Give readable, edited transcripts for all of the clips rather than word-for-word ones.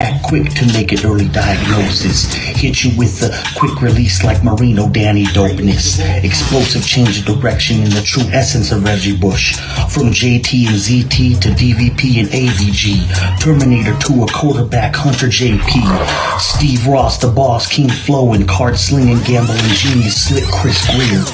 Act quick to make it early diagnosis. Hit you with the quick release like Marino Danny dopeness. Explosive change of direction in the true essence of Reggie Bush. From JT and ZT to DVP and AVG. Terminator to a quarterback Hunter JP. Steve Ross the boss, King Flow and card slinging gambling genius Slick Chris Greer.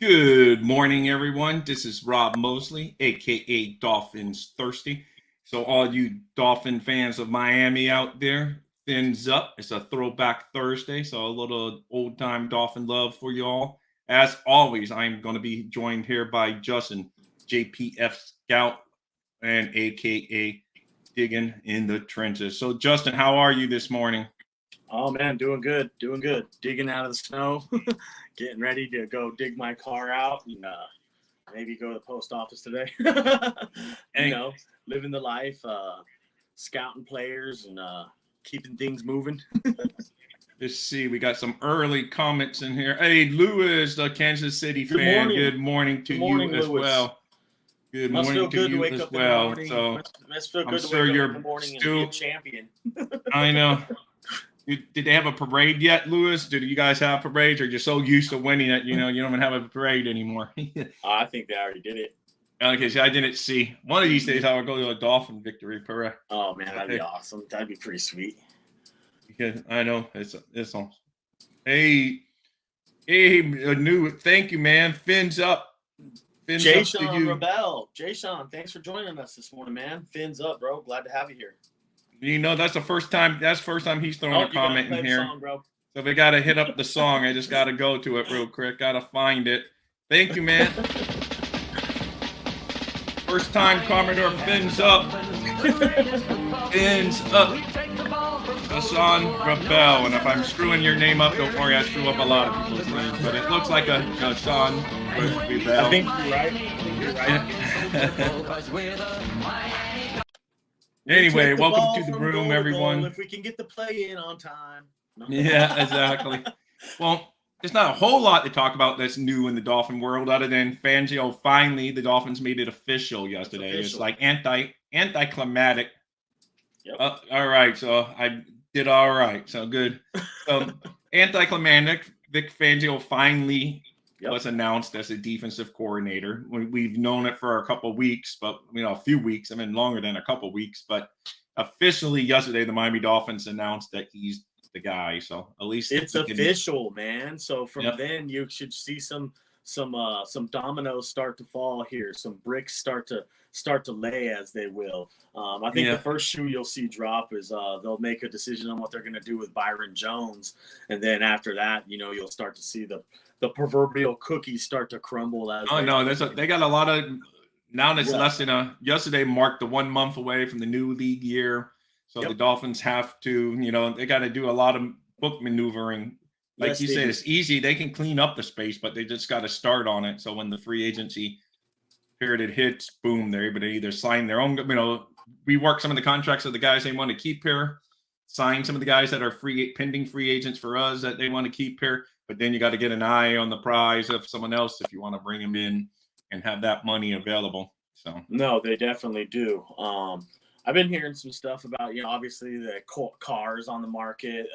Good morning, everyone. This is Rob Mosley, aka Dolphins Thirsty. So, all you Dolphin fans of Miami out there, fins up. It's a throwback Thursday, so a little old time Dolphin love for you all. As always, I'm going to be joined here by Justin, JPF Scout, and aka Digging in the Trenches. So, Justin, how are you this morning? Oh man, doing good. Digging out of the snow, getting ready to go dig my car out and maybe go to the post office today. Living the life, scouting players and keeping things moving. Let's see, we got some early comments in here. Hey, Lewis, the Kansas City fan. Good morning to you as well. Good morning to you as well. So must feel I'm good sure to wake you're up in the morning still and be a champion. I know. Did they have a parade yet, Lewis? Did you guys have parades, or you're so used to winning that you don't even have a parade anymore? I think they already did it. Okay, so I didn't see. One of these days I will go to a Dolphin victory parade. Oh man, that'd be awesome. That'd be pretty sweet. Because I know it's awesome. Hey, thank you, man. Fins up. Jay Sean Rebel. Jay Sean, thanks for joining us this morning, man. Fins up, bro. Glad to have you here. That's the first time. That's the first time he's throwing a comment in here. Song, bro. So we got to hit up the song. I just got to go to it real quick. Got to find it. Thank you, man. First time Commodore fins up. Fins up. Hassan Rebel. And if I'm screwing your name up, don't worry. I screw up a lot of people's names. But it looks like a Hassan Rebel. I think you're right. Anyway, welcome to the room, everyone. If we can get the play in on time. No. Yeah, exactly. Well, there's not a whole lot to talk about that's new in the Dolphin world, other than Fangio finally, the Dolphins made it official yesterday. It's like anticlimactic. Yep. All right, so I did all right. So good. Anticlimactic. Vic Fangio finally was announced as a defensive coordinator. We've known it for a couple of weeks, but a few weeks. I mean, longer than a couple of weeks. But officially yesterday, the Miami Dolphins announced that he's the guy. So at least it's official, man. So from then you should see some dominoes start to fall here. Some bricks start to lay as they will. I think the first shoe you'll see drop is they'll make a decision on what they're going to do with Byron Jones, and then after that, you'll start to see the proverbial cookies start to crumble. They got a lot of now. It's less than yesterday marked the 1 month away from the new league year, so the Dolphins have to they got to do a lot of book maneuvering. Like you said, it's easy. They can clean up the space, but they just got to start on it. So when the free agency period hits, boom, they're able to either sign their own, rework some of the contracts of the guys they want to keep here, sign some of the guys that are pending free agents for us that they want to keep here. But then you got to get an eye on the prize of someone else if you want to bring them in and have that money available. So no, they definitely do. I've been hearing some stuff about, obviously the cars on the market.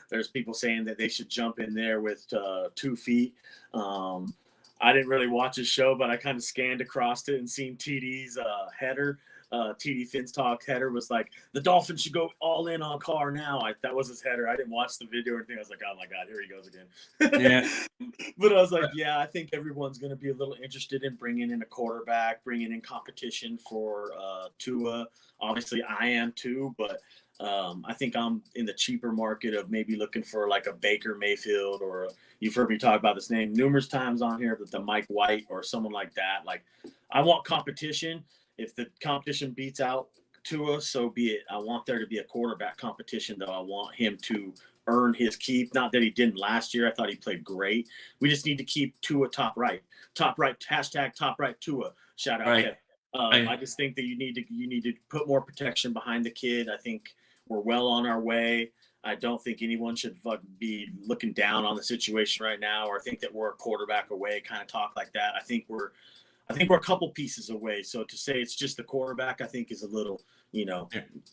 There's people saying that they should jump in there with 2 feet. I didn't really watch his show, but I kind of scanned across it and seen TD's header. TD Fins Talk header was like, the Dolphins should go all in on Carr now. That was his header. I didn't watch the video or anything. I was like, oh my God, here he goes again. Yeah. But I was like, I think everyone's going to be a little interested in bringing in a quarterback, bringing in competition for Tua. Obviously, I am too, but I think I'm in the cheaper market of maybe looking for like a Baker Mayfield, or you've heard me talk about this name numerous times on here, but the Mike White or someone like that. Like, I want competition. If the competition beats out Tua, so be it. I want there to be a quarterback competition, though. I want him to earn his keep. Not that he didn't last year. I thought he played great. We just need to keep Tua top right. Top right, hashtag top right Tua. Shout out. Right. I just think that you need to put more protection behind the kid. I think we're well on our way. I don't think anyone should be looking down on the situation right now or think that we're a quarterback away, kind of talk like that. I think we're I think we're a couple pieces away. So to say it's just the quarterback, I think is a little, Yeah.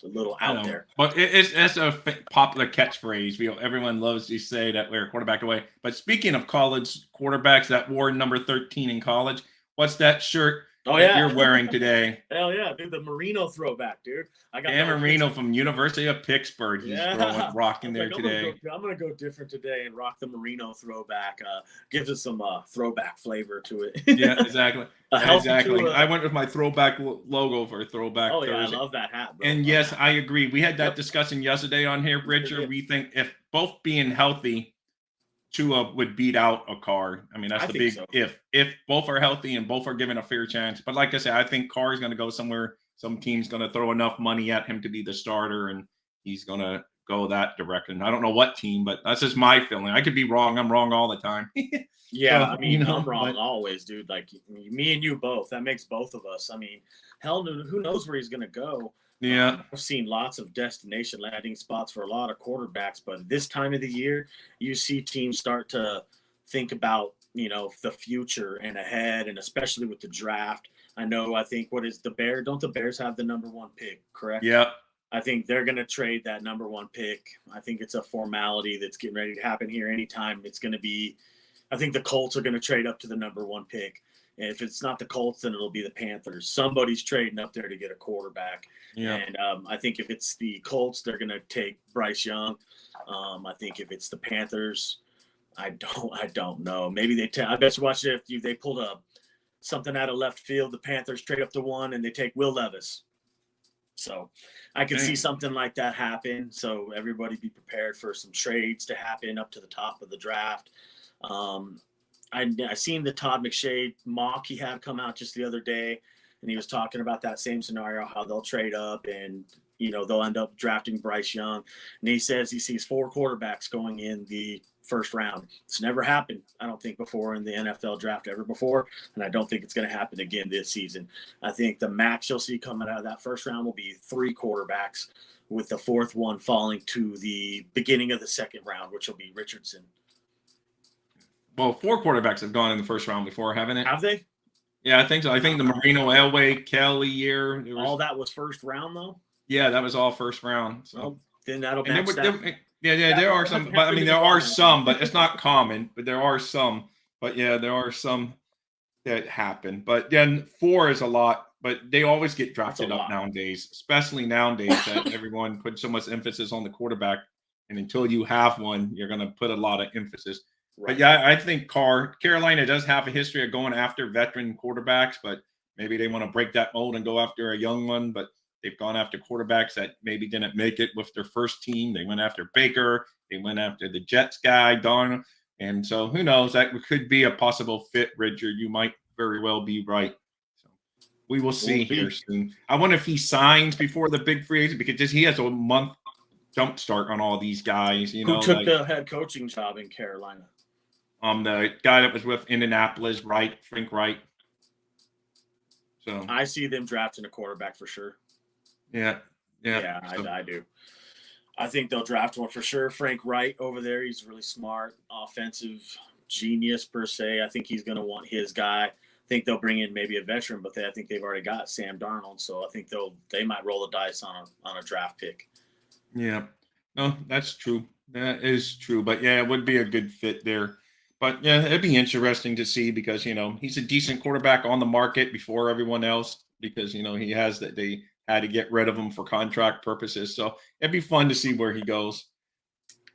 a little I out know, there. but it's a popular catchphrase. Everyone loves to say that we're a quarterback away. But speaking of college quarterbacks that wore number 13 in college, what's that shirt Oh that yeah. you're wearing today? Hell yeah, dude. The Marino throwback, dude. I got Dan that Marino from University of Pittsburgh. He's Yeah, I rocking was there like, today. I'm gonna go different today and rock the Merino throwback. Gives us some throwback flavor to Yeah, it. exactly. A healthy Exactly. Tua. I went with my throwback logo for Oh Throwback yeah, I Thursday. love that hat, bro. And Love yes, that. I agree. We had that Yep, discussion yesterday on here, we sure Richard. did. We think if both being healthy, Tua would beat out a Carr. I mean, that's I the think big so. if. If both are healthy and both are given a fair chance. But like I said, I think Carr is going to go somewhere. Some team's going to throw enough money at him to be the starter, and he's going to go that direction. I don't know what team, but that's just my feeling. I could be wrong. I'm wrong all the time. Yeah, So I mean, I'm wrong but always, dude. Like me and you both. That makes both of us. I mean, hell, who knows where he's gonna go? yeah, I've seen lots of destination landing spots for a lot of quarterbacks, but this time of the year, you see teams start to think about the future and ahead, and especially with the draft. I think what is the Bear? Don't the Bears have the number one pick? Correct. yeah, I think they're going to trade that number one pick. I think it's a formality that's getting ready to happen here anytime. It's going to be, I think the Colts are going to trade up to the number one pick. And if it's not the Colts, then it'll be the Panthers. Somebody's trading up there to get a quarterback. yeah. And I think if it's the Colts, they're going to take Bryce Young. I think if it's the Panthers, I don't know. Maybe I bet you watch it if they pulled up something out of left field. The Panthers trade up to one and they take Will Levis. So I could see Dang. something like that happen. So everybody be prepared for some trades to happen up to the top of the draft. Um, I seen the Todd McShay mock he had come out just the other day, and he was talking about that same scenario, how they'll trade up and they'll end up drafting Bryce Young. And he says he sees 4 quarterbacks going in the first round. It's never happened, I don't think, before in the NFL draft ever before, and I don't think it's going to happen again this season. I think the max you'll see coming out of that first round will be 3 quarterbacks, with the 4th one falling to the beginning of the second round, which will be Richardson. Well, 4 quarterbacks have gone in the first round before, haven't it? Have they? Yeah, I think so. I think the Marino, Elway, Kelly year. All that was first round, though? Yeah, that was all first round. So. Well, then that'll And match that. there are some, but I mean, there are some, but it's not common. But there are some. But yeah, there are some that happen. But then 4 is a lot. But they always get drafted up nowadays, especially nowadays that everyone puts so much emphasis on the quarterback. And until you have one, you're going to put a lot of emphasis. Right. But yeah, I think Carolina does have a history of going after veteran quarterbacks, but maybe they want to break that mold and go after a young one. But they've gone after quarterbacks that maybe didn't make it with their first team. They went after Baker. They went after the Jets guy, Darnold. And so who knows? That could be a possible fit, Richard. You might very well be right. So we will see here soon. I wonder if he signs before the big free agent, because he has a month jump start on all these guys. Who took the head coaching job in Carolina? The guy that was with Indianapolis, Frank Wright. So I see them drafting a quarterback for sure. Yeah, I do. I think they'll draft one for sure. Frank Wright over there, he's really smart, offensive genius per se. I think he's going to want his guy. I think they'll bring in maybe a veteran, but I think they've already got Sam Darnold, so I think they might roll the dice on a draft pick. Yeah, no, that's true. That is true. But yeah, it would be a good fit there. But yeah, it'd be interesting to see, because he's a decent quarterback on the market before everyone else, because he has that they had to get rid of him for contract purposes. So it'd be fun to see where he goes.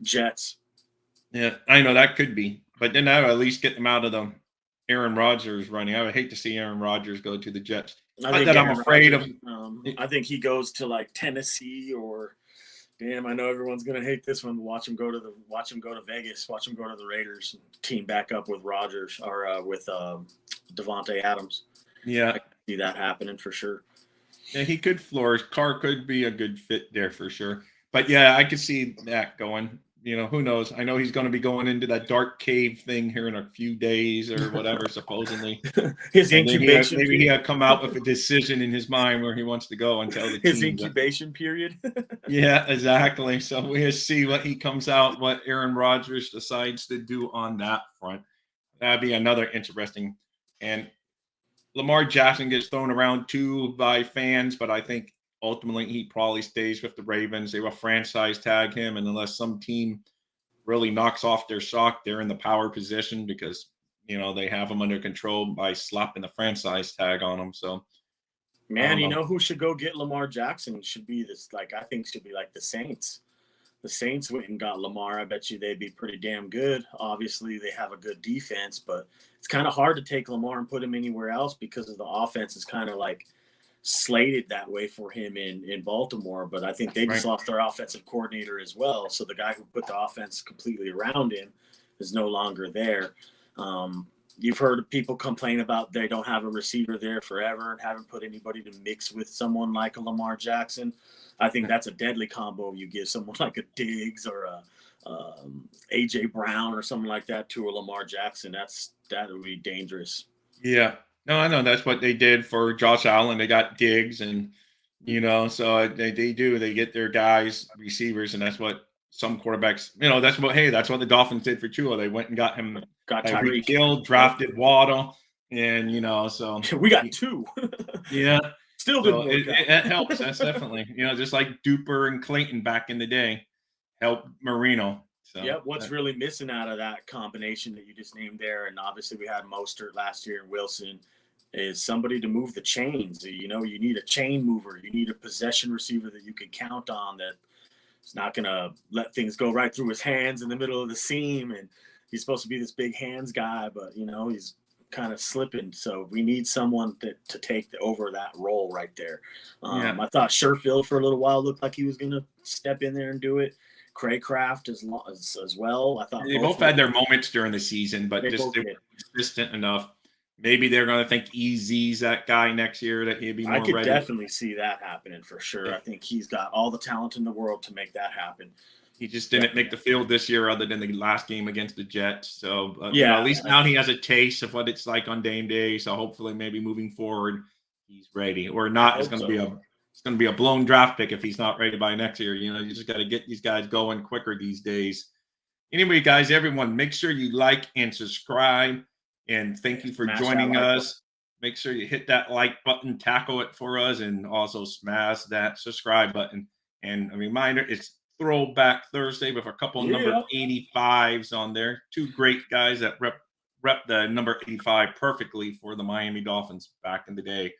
Jets. Yeah, I know that could be, but then that would at least get them out of the Aaron Rodgers running. I would hate to see Aaron Rodgers go to the Jets. I'm afraid of. I think he goes to like Tennessee or. Damn, I know everyone's gonna hate this one. Watch him go to Vegas. Watch him go to the Raiders and team back up with Rodgers or with Devontae Adams. Yeah, I can see that happening for sure. Yeah, he could flourish. Carr could be a good fit there for sure. But yeah, I could see that going. Who knows? I know he's going to be going into that dark cave thing here in a few days or whatever, supposedly. His incubation. Maybe he'll come out with a decision in his mind where he wants to go and tell the his team. Incubation period. Yeah, exactly. So we'll see what he comes out, what Aaron Rodgers decides to do on that front. That'd be another interesting. And Lamar Jackson gets thrown around too by fans, but I think ultimately he probably stays with the Ravens. They will franchise tag him, and unless some team really knocks off their sock, they're in the power position because they have him under control by slapping the franchise tag on him. So I Man, don't you know. know who should go get Lamar Jackson? Should be this, like, I think should be like the Saints. The Saints went and got Lamar. I bet you they'd be pretty damn good. Obviously, they have a good defense, but it's kind of hard to take Lamar and put him anywhere else because of the offense is kind of like slated that way for him in Baltimore. But I think they just Right. lost their offensive coordinator as well. So the guy who put the offense completely around him is no longer there. You've heard people complain about they don't have a receiver there forever and haven't put anybody to mix with someone like a Lamar Jackson. I think that's a deadly combo. You give someone like a Diggs or a AJ Brown or something like that to a Lamar Jackson. That would be dangerous. Yeah. No, I know that's what they did for Josh Allen. They got Diggs and so they do. They get their guys, receivers, and that's what some quarterbacks, that's what the Dolphins did for Tua. They went and got him Got Tyreek Tyreek. Hill, drafted Waddle, and so We got two. yeah. Still So didn't work out. it helps. That's definitely, just like Duper and Clayton back in the day helped Marino. So Yep. What's really missing out of that combination that you just named there, and obviously we had Mostert last year and Wilson, is somebody to move the chains. You need a chain mover. You need a possession receiver that you can count on that is not going to let things go right through his hands in the middle of the seam. And he's supposed to be this big hands guy, but he's kind of slipping. So we need someone to take over that role right there. Yeah. I thought Sherfield for a little while looked like he was going to step in there and do it. Craycraft as well. I thought They both had their moments during the season, but they were consistent enough. Maybe they're going to think EZ's that guy next year that he'd be more ready. I could definitely see that happening for sure. Yeah. I think he's got all the talent in the world to make that happen. He just didn't make the field this year other than the last game against the Jets. So, at least now he has a taste of what it's like on game day. So hopefully maybe moving forward, he's ready. Or not, it's going to be a blown draft pick if he's not ready by next year. You just got to get these guys going quicker these days. Anyway, guys, everyone, make sure you like and subscribe. And thank you for joining us. Make sure you hit that like button, tackle it for us, and also smash that subscribe button. And a reminder, it's Throwback Thursday with a couple number 85s on there. Two great guys that rep the number 85 perfectly for the Miami Dolphins back in the day.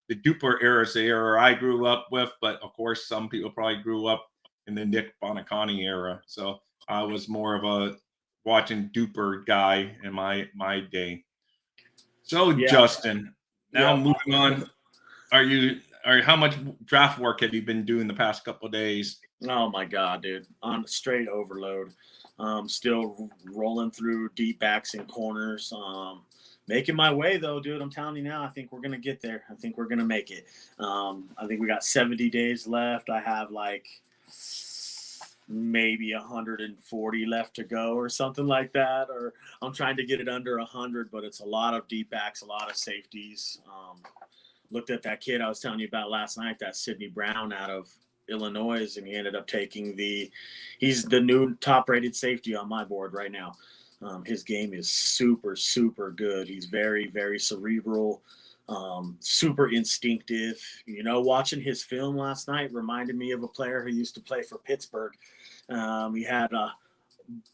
The Duper era is the era I grew up with, but of course, some people probably grew up in the Nick Bonacani era. So I was more of a watching Duper guy in my day. So Justin, now moving on, how much draft work have you been doing the past couple of days? Oh my God, dude, on straight overload. Still rolling through deep backs and corners. Making my way though, dude. I'm telling you now, I think we're gonna get there. I think we're gonna make it. I think we got 70 days left. I have like maybe 140 left to go or something like that, or I'm trying to get it under 100, but it's a lot of deep backs, a lot of safeties. Looked at that kid I was telling you about last night, that Sidney Brown out of Illinois, and he ended up taking he's the new top rated safety on my board right now. His game is super, super good. He's very, very cerebral, super instinctive. Watching his film last night reminded me of a player who used to play for Pittsburgh. He had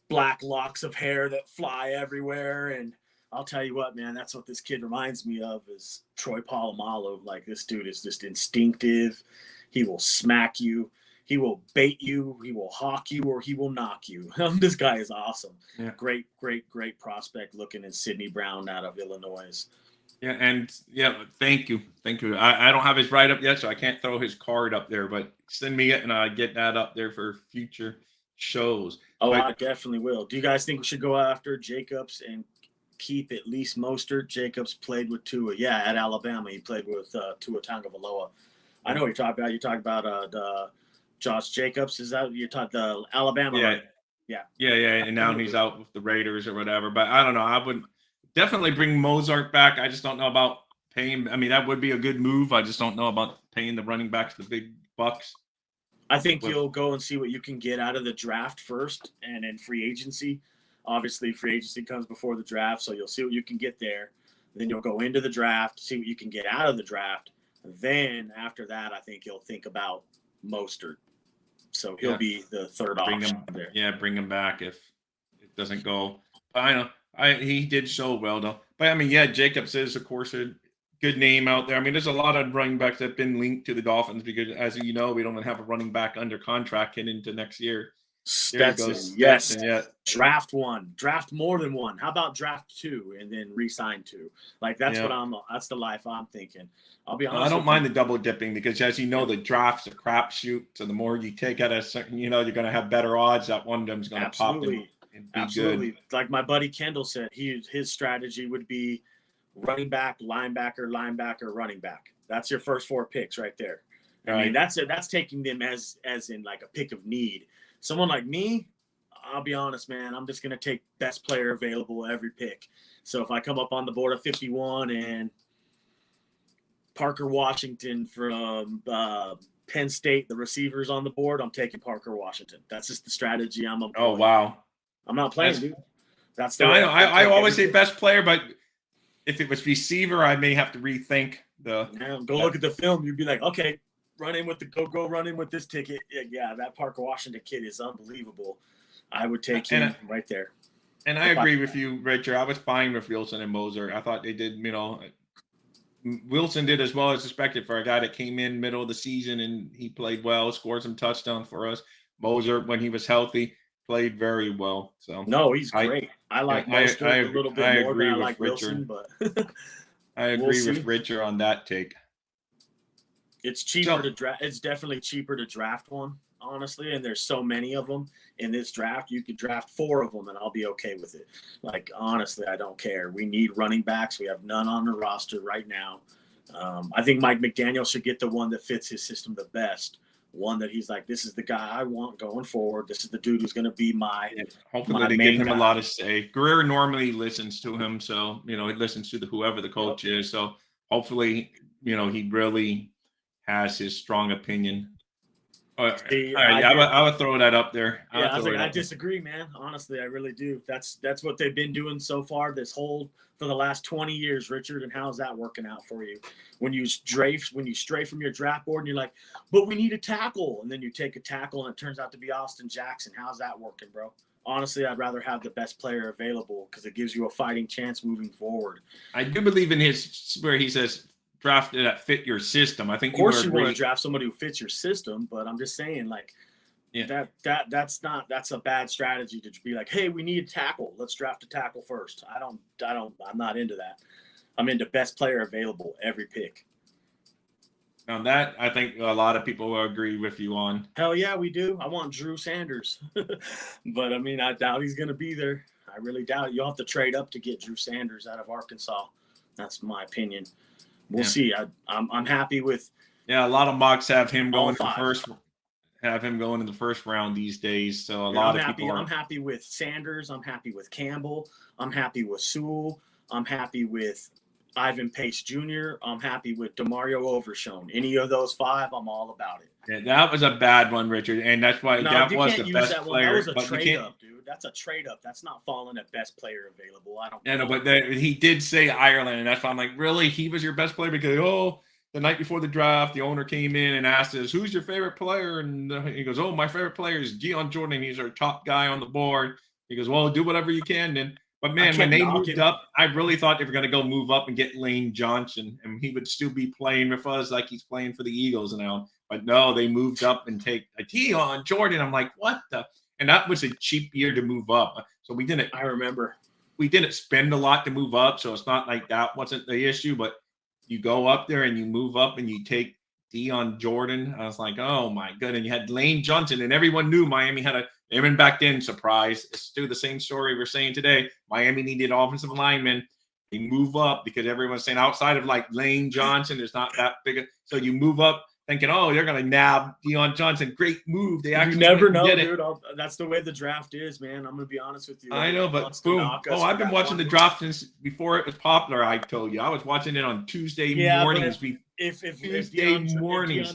black locks of hair that fly everywhere. And I'll tell you what, man, that's what this kid reminds me of is Troy Polamalu. Like, this dude is just instinctive. He will smack you. He will bait you. He will hawk you, or he will knock you. This guy is awesome. Yeah. Great, great, great prospect looking at Sidney Brown out of Illinois. Yeah, and thank you. I don't have his write-up yet, so I can't throw his card up there, but send me it, and I get that up there for future shows. Oh, I definitely will. Do you guys think we should go after Jacobs and keep at least Mostert? Jacobs played with Tua. Yeah, at Alabama, he played with Tua Tagovailoa. I know what you're talking about. You're talking about the Josh Jacobs. Is that you're talking the Alabama? Yeah. Right? Yeah. And now he's out with the Raiders or whatever. But I don't know. I would definitely bring Mozart back. I just don't know about paying. I mean, that would be a good move. I just don't know about paying the running backs the big bucks. I think you'll go and see what you can get out of the draft first, and in free agency. Obviously, free agency comes before the draft, so you'll see what you can get there. Then you'll go into the draft, see what you can get out of the draft. Then after that, I think you'll think about Mostert. So he'll be the third option there. Yeah, bring him back if it doesn't go. I know. He did so well though. But I mean, yeah, Jacobs is of course a good name out there. I mean, there's a lot of running backs that have been linked to the Dolphins because, as you know, we don't have a running back under contract heading into next year. Stetson, yes. Yeah. Draft one, draft more than one. How about draft two and then re-sign two? Like that's that's the life I'm thinking. I'll be honest. I don't mind the double dipping because, as you know, the draft's a crapshoot. So the more you take at a certain, you're going to have better odds that one of them's going to pop and be good. Like my buddy Kendall said, his strategy would be running back, linebacker, running back. That's your first 4 picks right there. I mean, that's taking them as in like a pick of need. Someone like me, I'll be honest, man, I'm just going to take best player available every pick. So if I come up on the board of 51 and Parker Washington from Penn State, the receivers on the board, I'm taking Parker Washington. That's just the strategy I'm employing. Oh, wow. I'm not playing, dude. That's the way I always say best player, but if it was receiver, I may have to rethink go look at the film. You'd be like, okay, run in with this ticket. Yeah, that Parker Washington kid is unbelievable. I would take him right there. And I agree with you, Richard. I was fine with Wilson and Moser. I thought they did, Wilson did as well as expected for a guy that came in middle of the season and he played well, scored some touchdowns for us. Moser, when he was healthy, played very well. So no, he's great. I like Moser a little bit more than I like Wilson, but I agree with Richard on that take. It's cheaper to draft. It's definitely cheaper to draft one, honestly. And there's so many of them in this draft. You could draft 4 of them, and I'll be okay with it. Like honestly, I don't care. We need running backs. We have none on the roster right now. I think Mike McDaniel should get the one that fits his system the best. One that he's like, this is the guy I want going forward. This is the dude who's going to be my. Hopefully, they give him a lot of say. Greer normally listens to him, so he listens to whoever the coach is. So hopefully, he really has his strong opinion. I would throw that up there. I disagree, man. Honestly, I really do. That's what they've been doing so far for the last 20 years, Richard. And how's that working out for you? When you stray from your draft board and you're like, but we need a tackle, and then you take a tackle and it turns out to be Austin Jackson. How's that working, bro? Honestly, I'd rather have the best player available because it gives you a fighting chance moving forward. I do believe in where he says drafted that fit your system. I think of course you want to draft somebody who fits your system, but I'm just saying that's a bad strategy to be like, hey, we need a tackle. Let's draft a tackle first. I'm not into that. I'm into best player available every pick. Now that I think a lot of people will agree with you on. Hell yeah, we do. I want Drew Sanders, but I mean, I doubt he's going to be there. I really doubt it. You'll have to trade up to get Drew Sanders out of Arkansas. That's my opinion. We'll see. I'm happy with. Yeah, a lot of mocks have him going to the first round these days. So I'm happy with Sanders. I'm happy with Campbell. I'm happy with Sewell. I'm happy with Ivan Pace Jr. I'm happy with DeMario Overshown. Any of those 5, I'm all about it. Yeah, that was a bad one, Richard, and that's why that was the best player. That was a trade up, dude. That's a trade up. That's not falling at best player available. I don't. Yeah, no, but he did say Ireland, and that's why I'm like, really, he was your best player because the night before the draft, the owner came in and asked us, "Who's your favorite player?" And he goes, "Oh, my favorite player is Dion Jordan. He's our top guy on the board." He goes, "Well, do whatever you can then." But man, when they moved up, I really thought they were going to go move up and get Lane Johnson, and he would still be playing with us like he's playing for the Eagles now. But no, they moved up and take a Dion Jordan. I'm like, what the? And that was a cheap year to move up. So we didn't. I remember we didn't spend a lot to move up, so it's not like that wasn't the issue. But you go up there and you move up and you take Dion Jordan. I was like, oh my god! And you had Lane Johnson, and everyone knew Miami had even back then, surprise. It's still the same story we're saying today. Miami needed offensive linemen. They move up because everyone's saying outside of like Lane Johnson, there's not that big. So you move up thinking, oh, they're going to nab Dion Johnson. Great move. They actually never know, dude. That's the way the draft is, man. I'm going to be honest with you. I know, but boom. Oh, I've been watching the draft since before it was popular, I told you. I was watching it on Tuesday mornings. If Dion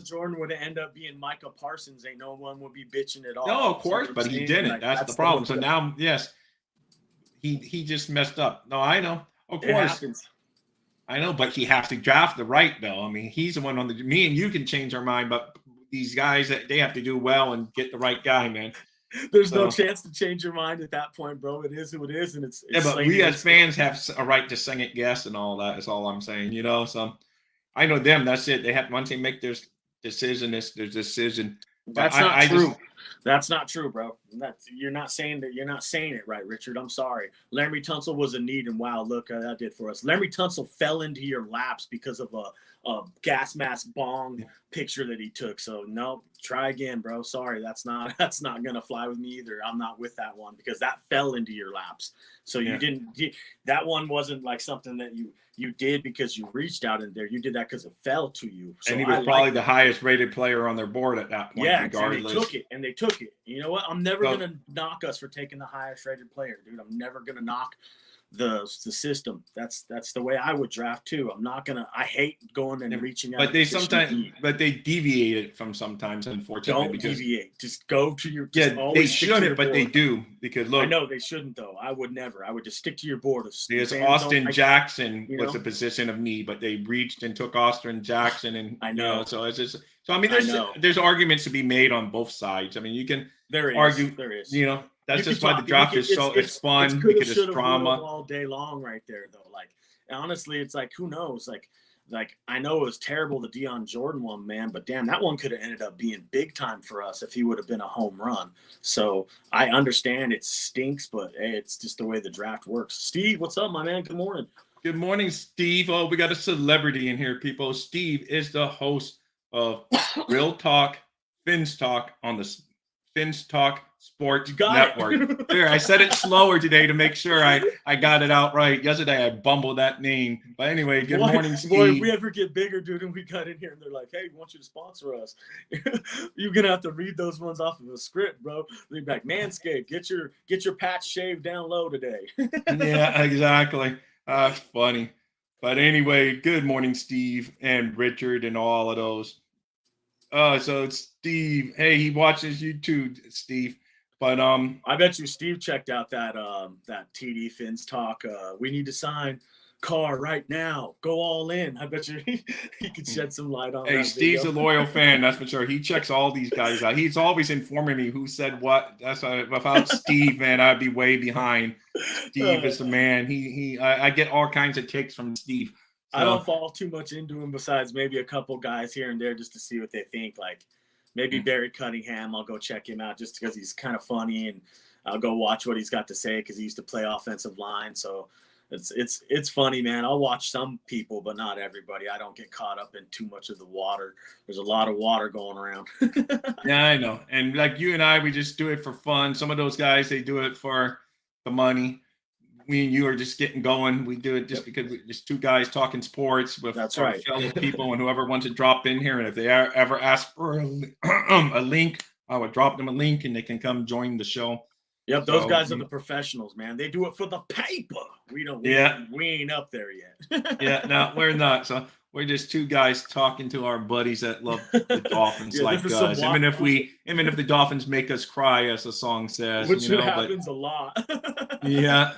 Jordan would end up being Micah Parsons, ain't no one would be bitching at all. No, of course, but he didn't. Like, that's the problem. So now, yes, he just messed up. No, I know. Of course. I know, but he has to draft the right though. I mean, he's the one on the. Me and you can change our mind, but these guys that they have to do well and get the right guy, man. There's no chance to change your mind at that point, bro. It is who it is, and it's yeah. But we as fans have a right to second guess and all that. Is all I'm saying, you know. So I know them. That's it. They have once they make their decision, it's their decision. But That's not true. Just, that's not true, bro. You're not saying that. You're not saying it right, Richard. I'm sorry. Larry Tunsil was a need, and wow, look how that did for us. Larry Tunsil fell into your laps because of a gas mask bong picture that he took. So no, try again, bro. Sorry, that's not gonna fly with me either. I'm not with that one because that fell into your laps. So you didn't. That one wasn't like something that you did because you reached out in there. You did that because it fell to you. So and he was probably the highest rated player on their board at that point. Yeah, regardless. and they took it. You know what? I'm never gonna knock us for taking the highest rated player, dude. I'm never gonna knock the system. That's the way I would draft too. I'm not gonna. I hate going and reaching out. But they deviated from sometimes, unfortunately. Don't deviate. Just go to your. They shouldn't, but they do because look. I know they shouldn't though. I would never. I would just stick to your board. Because Austin Jackson was a position of need, but they reached and took Austin Jackson, and I know. So it's just. So I mean, there's arguments to be made on both sides. I mean, you can argue. There is. You know. That's just why the draft is so it's fun because it's drama all day long right there though. Like honestly, it's like who knows? Like I know it was terrible the Deion Jordan one, man, but damn, that one could have ended up being big time for us if he would have been a home run. So I understand it stinks, but hey, it's just the way the draft works. Steve, what's up, my man? Good morning. Good morning, Steve. Oh, we got a celebrity in here, people. Steve is the host of Real Talk, Fins Talk on the Fins Talk Sports Network. There, I said it slower today to make sure I got it out right. Yesterday I bumbled that name. But anyway, good morning, Steve. Boy, if we ever get bigger, dude, and we got in here and they're like, hey, we want you to sponsor us. You're gonna have to read those ones off of the script, bro. They'll be like, Manscaped, get your patch shaved down low today. Yeah, exactly. Funny. But anyway, good morning, Steve and Richard and all of those. So Steve, hey, he watches you too, Steve. But I bet you Steve checked out that TD Fins Talk. We need to sign Carr right now. Go all in. I bet you he could shed some light on. Hey, Steve's a loyal fan, that's for sure. He checks all these guys out. He's always informing me who said what. That's without Steve, man, I'd be way behind. Steve is the man. I get all kinds of takes from Steve. So, I don't fall too much into him besides maybe a couple guys here and there just to see what they think. Like maybe Barry Cunningham, I'll go check him out just because he's kind of funny, and I'll go watch what he's got to say because he used to play offensive line. So it's funny, man. I'll watch some people, but not everybody. I don't get caught up in too much of the water. There's a lot of water going around. Yeah, I know. And like you and I, we just do it for fun. Some of those guys, they do it for the money. We and you are just getting going. We do it just because we're just two guys talking sports with our fellow people, and whoever wants to drop in here. And if they ever ask for a link, I would drop them a link and they can come join the show. Yep, those guys are the professionals, man. They do it for the paper. We ain't up there yet. Yeah, no, we're not. So we're just two guys talking to our buddies that love the Dolphins like us. Even if the Dolphins make us cry, as the song says. Which happens a lot. Yeah.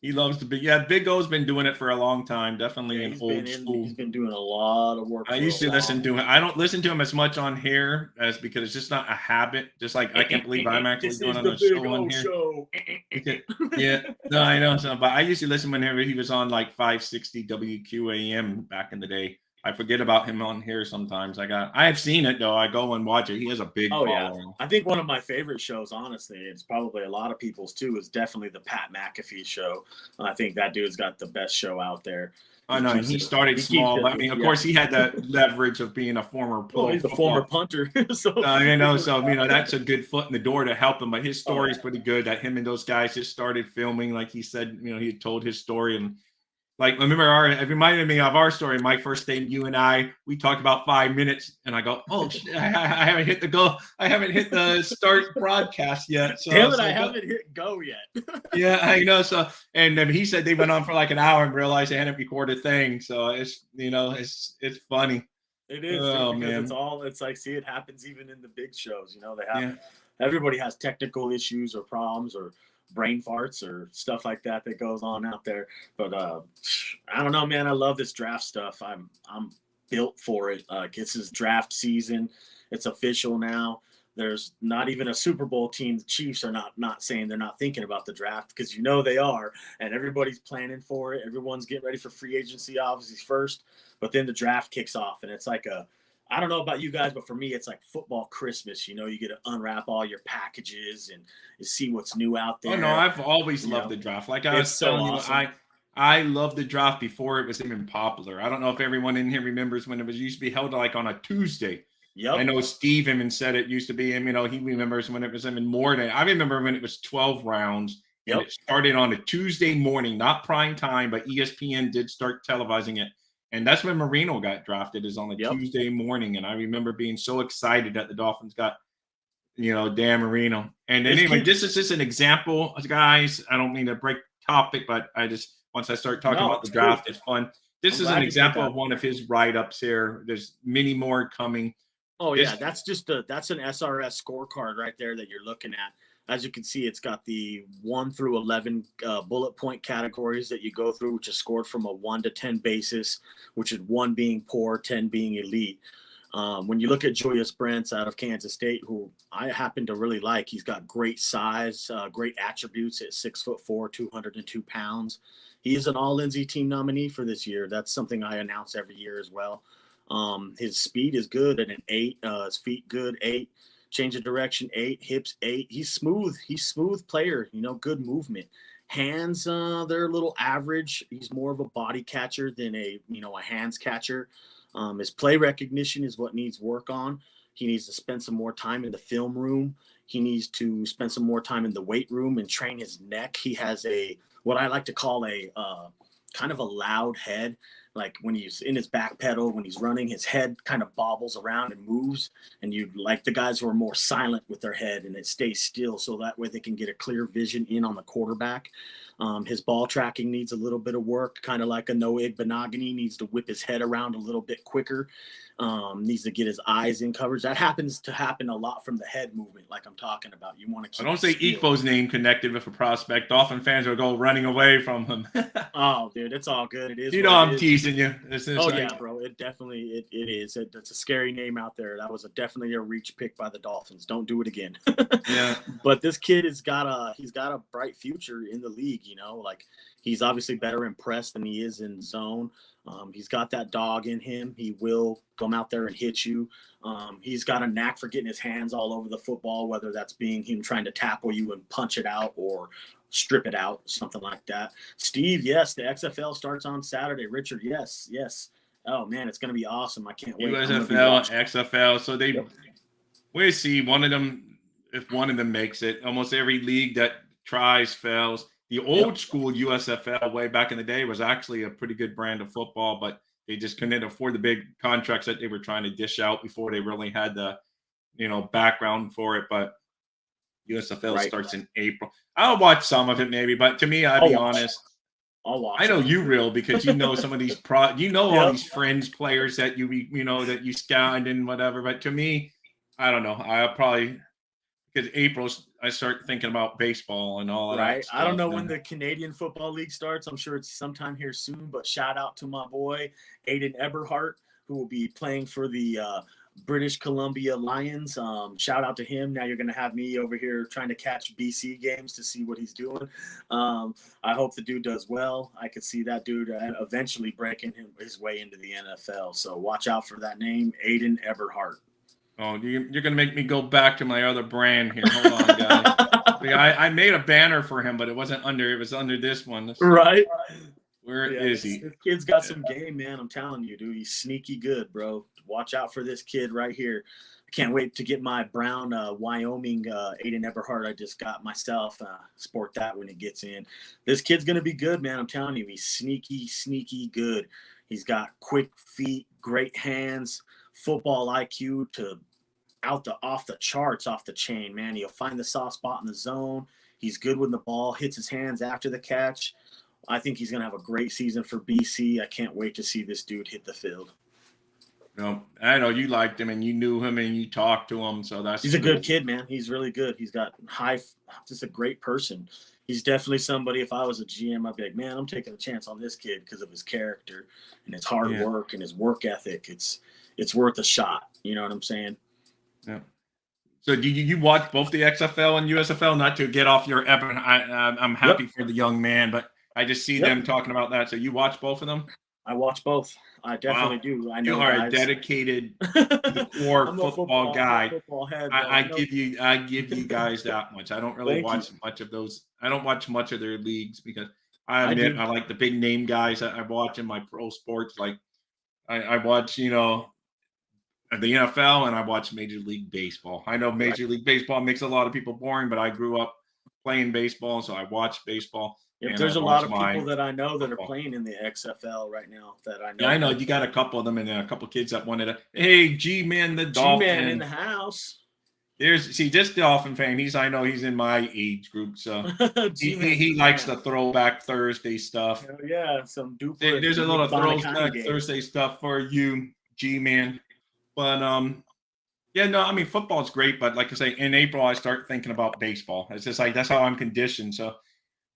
He loves to be. Yeah, Big O's been doing it for a long time. Definitely an old school. He's been doing a lot of work. I used to listen to him. I don't listen to him as much on here as because it's just not a habit. Just like I can't believe I'm actually doing on a show on here. Yeah, no, I know. So, but I used to listen whenever he was on like 560 WQAM back in the day. I forget about him on here sometimes. I have seen it though. I go and watch it. He has a big following. Yeah. I think one of my favorite shows, honestly, it's probably a lot of people's too, is definitely the Pat McAfee show. I think that dude's got the best show out there. I know he started small, but I mean, of course, he had that leverage of being a former pro. He's a former punter, so that's a good foot in the door to help him. But his story is pretty good. That him and those guys just started filming, like he said. He had told his story and. Like, remember, it reminded me of our story. My first day, you and we talked about 5 minutes, and I go, "Oh, shit, I haven't hit the go. I haven't hit the start broadcast yet." So, damn it, I haven't hit go yet. Yeah, I know. So, and then he said they went on for like an hour and realized they hadn't recorded a thing. So it's it's funny. It is because it's like see, it happens even in the big shows. They have everybody has technical issues or problems or brain farts or stuff like that goes on out there. But I don't know, man. I love this draft stuff. I'm built for it. This is draft season. It's official now. There's not even a Super Bowl team. The Chiefs are not saying they're not thinking about the draft, because they are, and everybody's planning for it. Everyone's getting ready for free agency, obviously first, but then the draft kicks off, and it's like I don't know about you guys, but for me, it's like football Christmas. You get to unwrap all your packages and see what's new out there. Oh no, I've always loved the draft. Like I was telling you, awesome. I loved the draft before it was even popular. I don't know if everyone in here remembers when it was used to be held like on a Tuesday. Yep. I know Steve even said it used to be him. He remembers when it was even more than. I remember when it was 12 rounds. And it started on a Tuesday morning, not prime time, but ESPN did start televising it. And that's when Marino got drafted, is on a Tuesday morning. And I remember being so excited that the Dolphins got, Dan Marino. And anyway, this is just an example, guys. I don't mean to break topic, but once I start talking about the draft, it's fun. This is an example of one of his write-ups here. There's many more coming. Oh, yeah, that's an SRS scorecard right there that you're looking at. As you can see, it's got the 1 through 11 bullet point categories that you go through, which is scored from a 1 to 10 basis, which is 1 being poor, 10 being elite. When you look at Julius Brents out of Kansas State, who I happen to really like, he's got great size, great attributes at 6'4", 202 pounds. He is an All-Lindsey team nominee for this year. That's something I announce every year as well. His speed is good at an 8. His feet good, 8. Change of direction, 8. Hips, 8. He's smooth. He's smooth player. Good movement. Hands, they're a little average. He's more of a body catcher than a hands catcher. His play recognition is what needs work on. He needs to spend some more time in the film room. He needs to spend some more time in the weight room and train his neck. He has what I like to call a kind of a loud head. Like when he's in his back pedal, when he's running, his head kind of bobbles around and moves. And you like the guys who are more silent with their head and it stays still, so that way they can get a clear vision in on the quarterback. His ball tracking needs a little bit of work, kind of like a Noah Benogany, needs to whip his head around a little bit quicker. Needs to get his eyes in coverage. That happens to happen a lot from the head movement, like I'm talking about. You want to keep. I don't say Equo's name connected with a prospect. Dolphin fans will go running away from him. Oh, dude, it's all good. It is. I'm teasing you. Yeah, bro. It definitely it is. It's a scary name out there. That was definitely a reach pick by the Dolphins. Don't do it again. Yeah. But this kid has got a bright future in the league. Like he's obviously better in press than he is in zone. He's got that dog in him. He will come out there and hit you. He's got a knack for getting his hands all over the football, whether that's being him trying to tackle you and punch it out or strip it out, something like that. Steve, yes, the XFL starts on Saturday. Richard, yes. Oh, man, it's going to be awesome. I can't wait. USFL, XFL. So we'll see if one of them makes it. Almost every league that tries fails. The old school USFL way back in the day was actually a pretty good brand of football, but they just couldn't afford the big contracts that they were trying to dish out before they really had the, background for it. But USFL starts in April. I'll watch some of it maybe, but to me, I'll be honest. I'll watch. I know you will, because some of these all these fringe players that that you scout and whatever. But to me, I don't know. I'll probably. Because April, I start thinking about baseball and all of that. Right. I don't know when the Canadian Football League starts. I'm sure it's sometime here soon. But shout out to my boy Aiden Eberhardt, who will be playing for the British Columbia Lions. Shout out to him. Now you're going to have me over here trying to catch BC games to see what he's doing. I hope the dude does well. I could see that dude eventually breaking his way into the NFL. So watch out for that name, Aiden Eberhardt. Oh, you're going to make me go back to my other brand here. Hold on, guys. I made a banner for him, but it was under this one. Right. Where is he? This kid's got some game, man. I'm telling you, dude. He's sneaky good, bro. Watch out for this kid right here. I can't wait to get my brown Wyoming Aiden Eberhardt I just got myself. Sport that when it gets in. This kid's going to be good, man. I'm telling you. He's sneaky good. He's got quick feet, great hands, football IQ to off the charts, off the chain, man. He'll find the soft spot in the zone. He's good when the ball hits his hands after the catch. I think he's going to have a great season for BC. I can't wait to see this dude hit the field. I know you liked him and you knew him and you talked to him, so he's a good kid, man. He's really good. He's got just a great person. He's definitely somebody. If I was a GM, I'd be like, man, I'm taking a chance on this kid because of his character and his hard Yeah. work and his work ethic. It's worth a shot. You know what I'm saying? Yeah. So do you watch both the XFL and USFL? Not to get off your Evan, I'm happy Yep. for the young man, but I just see Yep. them talking about that. So you watch both of them? I watch both. I definitely Wow, do. I you know are a guys. dedicated to the core I'm football I'm a guy. football head, but I I know. give you guys that much. I don't really Thank you. watch much of those. I don't watch much of their leagues because I I admit do. I like the big name guys that I watch in my pro sports. Like I watch, the NFL and I watch Major League Baseball. I know Right. Major League Baseball makes a lot of people boring, but I grew up playing baseball, so I watch baseball If and I there's a lot watch of my people that I know that are football. playing in the XFL right now that I Yeah, know I know play. you got a couple of them and a couple of kids that wanted to. Hey, G-man, the G-Man in the Dolphins. house. This Dolphin fan. I know he's in my age group, so G-Man's he the likes man. the throwback Thursday stuff. Hell yeah, some duper There's a Nick little Bonacani throwback games. Thursday stuff for you, G-man. But yeah, no, I mean football's great, but like I say, in April I start thinking about baseball. It's just like that's how I'm conditioned. So,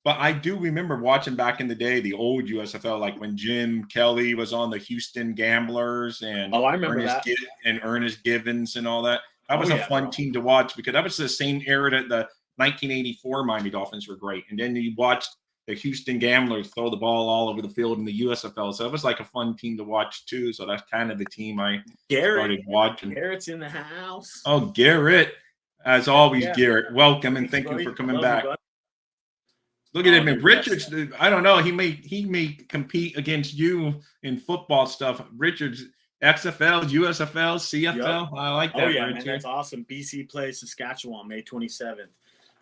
but I do remember watching back in the day the old USFL, like when Jim Kelly was on the Houston Gamblers and Oh, I remember that. Ernest Givens and all that. That Oh was a yeah, fun bro. team to watch because that was the same era that the 1984 Miami Dolphins were great, and then you watched the Houston Gamblers throw the ball all over the field in the USFL. So it was like a fun team to watch too. So that's kind of the team I started watching. Garrett's in the house. Oh, Garrett. As Hell always, yeah. Garrett, welcome and Thanks, thank you buddy. for coming Love you, back. bud. Look at him. They're And the best. Richards, I don't know. He may compete against you in football stuff. Richards, XFL, USFL, CFL. Yep. I like that. Oh yeah, man, Richard. that's awesome. BC plays Saskatchewan May 27th.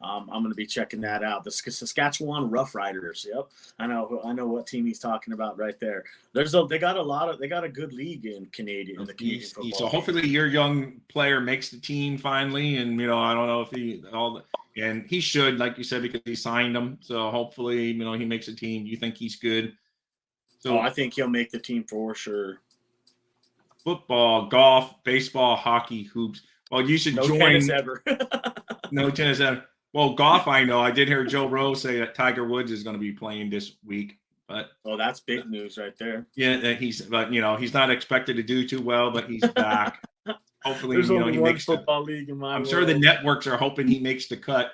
I'm going to be checking that out. The Saskatchewan Rough Riders. Yep, I know what team he's talking about right there. They got a good league in the Canadian football. So hopefully your young player makes the team finally, and I don't know if and he should, like you said, because he signed him. So hopefully he makes a team. You think he's good? So I think he'll make the team for sure. Football, golf, baseball, hockey, hoops. Well, you should join. Tennis ever. No tennis ever. Well, golf, I know. I did hear Joe Rose say that Tiger Woods is going to be playing this week, but that's big news right there. Yeah, that he's not expected to do too well, but he's back. Hopefully, There's only he one makes football league in my I'm world. sure the networks are hoping he makes the cut.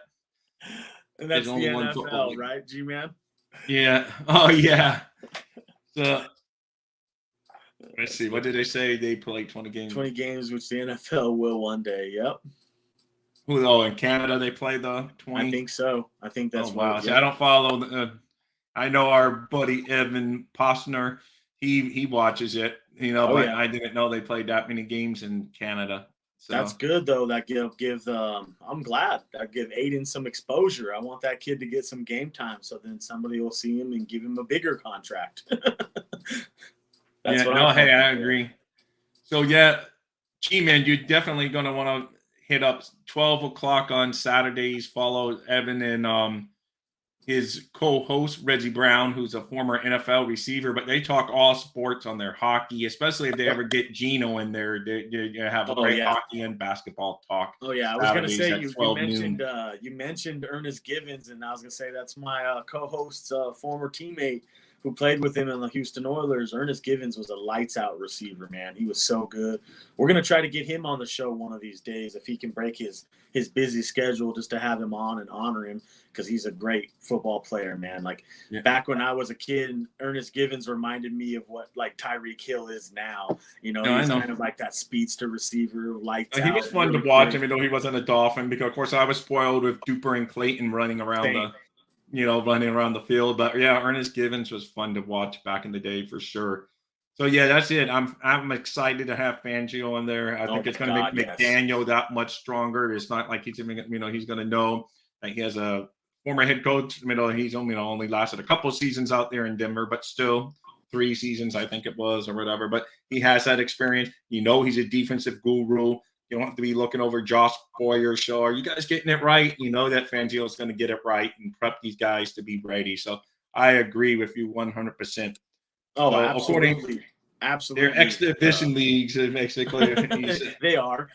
And that's There's the only one football NFL, league. right, G-Man? Yeah. Oh, yeah. So let's see. What did they say? They played 20 games. 20 games, which the NFL will one day. Yep. In Canada they play the 20? I think so. I think that's wow. See, I don't follow. I know our buddy Evan Posner. He watches it, but I didn't know they played that many games in Canada. So that's good though. That give I'm glad that give Aiden some exposure. I want that kid to get some game time, so then somebody will see him and give him a bigger contract. Hey, I agree. So yeah, G-Man, you're definitely gonna want to hit up 12 o'clock on Saturdays. Follow Evan and his co-host Reggie Brown, who's a former NFL receiver, but they talk all sports on their hockey, especially if they ever get Gino in there. They have a great hockey and basketball talk. Oh yeah, I was going to say you mentioned Ernest Givens, and I was going to say that's my co-host's former teammate who played with him in the Houston Oilers. Ernest Givens was a lights out receiver, man. He was so good. We're going to try to get him on the show one of these days if he can break his busy schedule, just to have him on and honor him, because he's a great football player, man. Back when I was a kid, Ernest Givens reminded me of what Tyreek Hill is now. He's kind of like that speedster receiver, lights out. He was fun to watch, even though he wasn't a Dolphin, because of course I was spoiled with Duper and Clayton running around running around the field. But yeah, Ernest Givens was fun to watch back in the day for sure. So yeah, that's it. I'm excited to have Fangio in there. I think it's going to make McDaniel that much stronger. It's not like he's going to know that he has a former head coach. He's only lasted a couple of seasons out there in Denver, but still 3 seasons, I think it was, or whatever. But he has that experience. He's a defensive guru. You don't have to be looking over Josh Boyer's show. Are you guys getting it right? That Fangio is going to get it right and prep these guys to be ready. So I agree with you 100%. Oh, absolutely. Absolutely. They're exhibition leagues, basically. They are.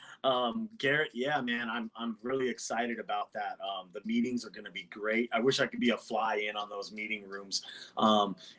Garrett, yeah, man, I'm really excited about that. The meetings are going to be great. I wish I could be a fly in on those meeting rooms.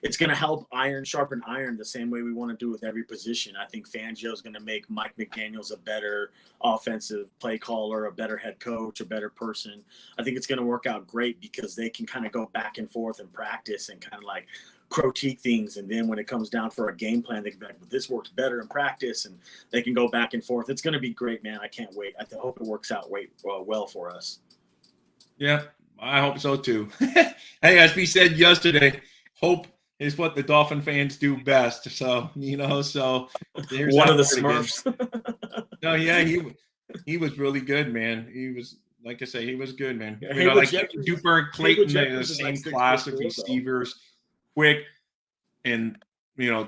It's going to help iron sharpen iron the same way we want to do with every position. I think Fangio is going to make Mike McDaniel's a better offensive play caller, a better head coach, a better person. I think it's going to work out great because they can kind of go back and forth and practice and kind of like critique things, and then when it comes down for a game plan, they can be like, well, this works better in practice, and they can go back and forth. It's going to be great, man. I can't wait. I hope it works out well for us. Yeah, I hope so too. Hey, as we said yesterday, hope is what the Dolphin fans do best. So so there's One that of the word Smurfs. No, yeah, he was really good, man. He was, like I say, he was good, man. Yeah, Like Jeffries, Duper and Clayton, the Jeffries is same like class of 6'4", receivers, quick and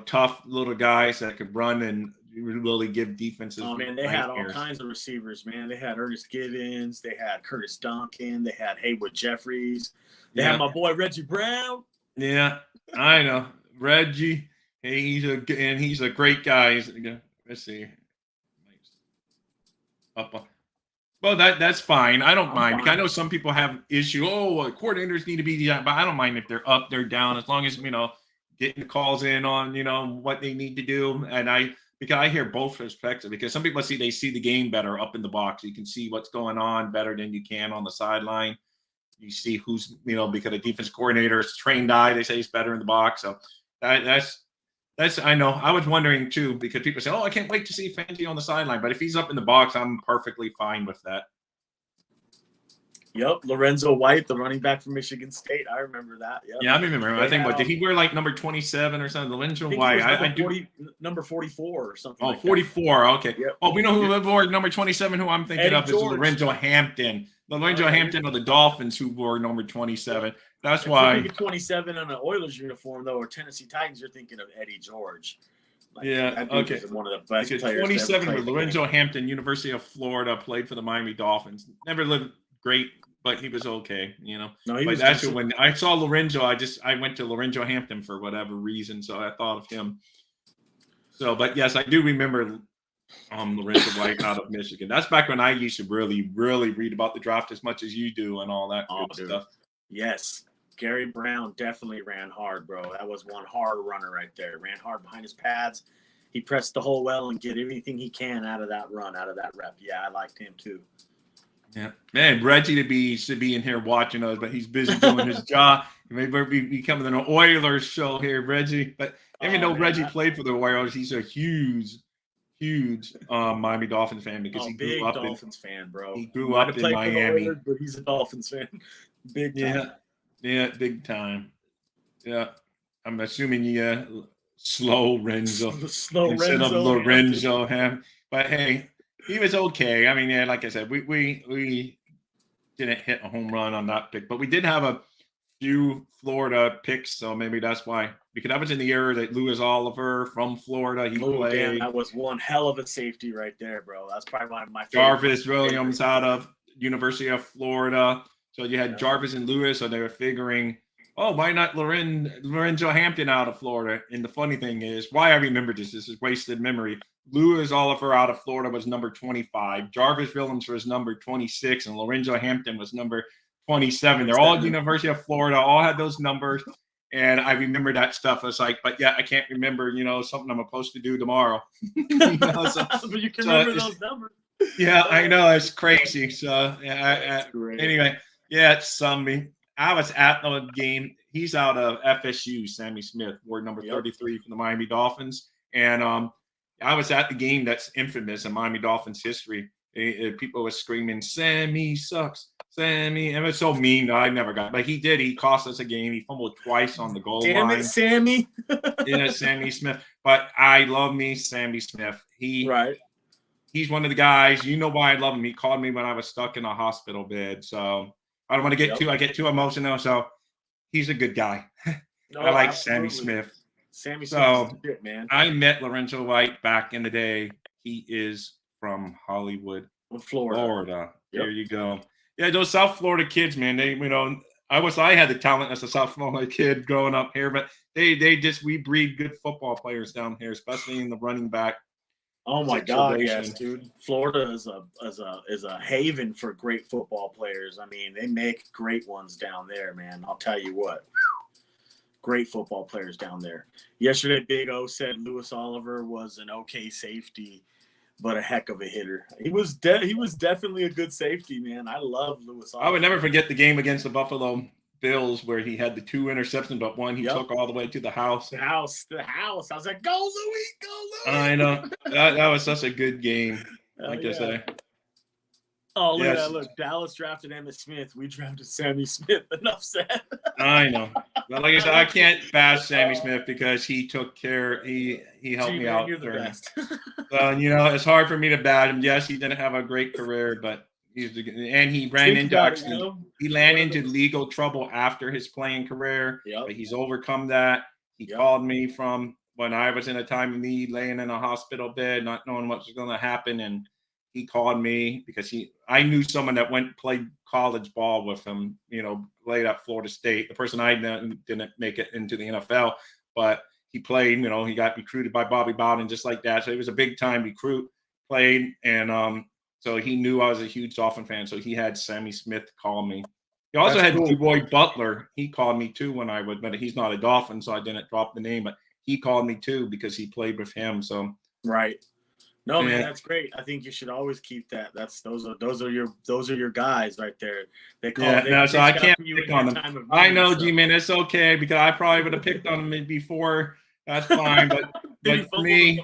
tough little guys that could run and really give defenses. Oh man, they had all nightmares. kinds of receivers, man. They had Ernest Givens, they had Curtis Duncan, they had Haywood Jeffries, they had my boy Reggie Brown. Yeah, I know Reggie. Hey, he's a great guy. Let's see. Well, that's fine. I don't mind. Because I know some people have issue. Oh, coordinators need to be, but I don't mind if they're up, they're down, as long as getting the calls in on what they need to do. And because I hear both perspectives. Because some people they see the game better up in the box. You can see what's going on better than you can on the sideline. You see who's because a defense coordinator is trained eye. They say he's better in the box. So that's I know. I was wondering too, because people say, "Oh, I can't wait to see Fangio on the sideline." But if he's up in the box, I'm perfectly fine with that. Yep, Lorenzo White, the running back from Michigan State. I remember that. Yep. Yeah, I remember him. I think did he wear like number 27 or something? Lorenzo White. I do number 44 or something. Oh, 44. Okay. Yep. Oh, we know who wore number 27. Who I'm thinking of is Lorenzo Hampton. Lorenzo Hampton of the Dolphins, who wore number 27. That's why. If you 27 on an Oilers uniform, though, or Tennessee Titans, you're thinking of Eddie George. Okay. One of the best players. 27 with Lorenzo Hampton, University of Florida, played for the Miami Dolphins. Never lived great, but he was okay. No, but that's when I saw Lorenzo. I went to Lorenzo Hampton for whatever reason, so I thought of him. So, but yes, I do remember Lorenzo White out of Michigan. That's back when I used to really, really read about the draft as much as you do and all that good stuff. Yes. Gary Brown definitely ran hard, bro. That was one hard runner right there. Ran hard behind his pads. He pressed the hole well and get everything he can out of that run, out of that rep. Yeah, I liked him too. Yeah, man, Reggie should be in here watching us, but he's busy doing his job. Maybe be coming to an Oilers show here, Reggie. But even though Reggie played for the Oilers, he's a huge Miami Dolphins fan because he grew up Dolphins fan, bro. He grew up in Miami, Oilers, but he's a Dolphins fan, big time. Yeah, big time. Yeah, I'm assuming slow Renzo instead of Lorenzo. But hey, he was okay. I mean, yeah, like I said, we didn't hit a home run on that pick, but we did have a few Florida picks, so maybe that's why. Because that was in the year that Louis Oliver from Florida, he played. Damn, that was one hell of a safety right there, bro. That's probably one of my favorite. Jarvis Williams out of University of Florida. So you had Jarvis and Lewis, so they were figuring, oh, why not Lorenzo Hampton out of Florida? And the funny thing is, why I remember this is wasted memory. Louis Oliver out of Florida was number 25. Jarvis Williams was number 26, and Lorenzo Hampton was number 27. They're all University of Florida, all had those numbers. And I remember that stuff. I was like, but yeah, I can't remember, something I'm supposed to do tomorrow. But you can remember those numbers. Yeah, I know. It's crazy. So anyway, yeah, it's something. I was at the game. He's out of FSU, Sammy Smith, ward number 33 from the Miami Dolphins. And I was at the game that's infamous in Miami Dolphins history. People were screaming, Sammy sucks. Sammy. And it was so mean. I never got it. But he did. He cost us a game. He fumbled twice on the goal line. Damn it, Sammy. Yeah, Sammy Smith. But I love me Sammy Smith. He's one of the guys. You know why I love him. He called me when I was stuck in a hospital bed. So I don't want to I get too emotional. So he's a good guy. I like Sammy Smith. Sammy Smith is good, man. I met Lorenzo White back in the day. He is from Hollywood, Florida. There you go. Yeah, those South Florida kids, man. They, I wish I had the talent as a sophomore kid growing up here, but we breed good football players down here, especially in the running back Oh my God, yes, situation. dude. Florida is a haven for great football players. I mean, they make great ones down there, man. I'll tell you what. Great football players down there. Yesterday, Big O said Lewis Oliver was an okay safety, but a heck of a hitter. He was definitely a good safety, man. I love Lewis I would Oliver. never forget the game against the Buffalo Bills where he had the 2 interceptions, but one he Yep. took all the way to the house. The house. I was like, go Louis, go Louis. I know. That was such a good game, like I say. Oh, look Yes. at that. Look, Dallas drafted Emmitt Smith. We drafted Sammy Smith. Enough said. I know. But like I said, I can't bash Sammy Smith because he took care. He helped me out. You're the best. So, it's hard for me to bash him. Yes, he didn't have a great career, but he ran into legal trouble after his playing career. Yep. But he's overcome that. He called me from when I was in a time of need, laying in a hospital bed, not knowing what was going to happen, and he called me because I knew someone that played college ball with him, played at Florida State. The person I knew didn't make it into the NFL, but he played, he got recruited by Bobby Bowden just like that. So he was a big time recruit, played. And so he knew I was a huge Dolphin fan. So he had Sammy Smith call me. He also had Leroy Butler. He called me too but he's not a Dolphin, so I didn't drop the name, but he called me too because he played with him. So, right. No, man, that's great. I think you should always keep that. Those are your guys right there. They call. Yeah, so I can't pick on them. I know, G-Man, it's okay because I probably would have picked on him before. That's fine, but to me,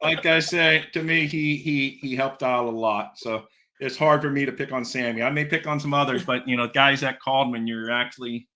like I say, to me, he helped out a lot. So it's hard for me to pick on Sammy. I may pick on some others, but guys that called when you're actually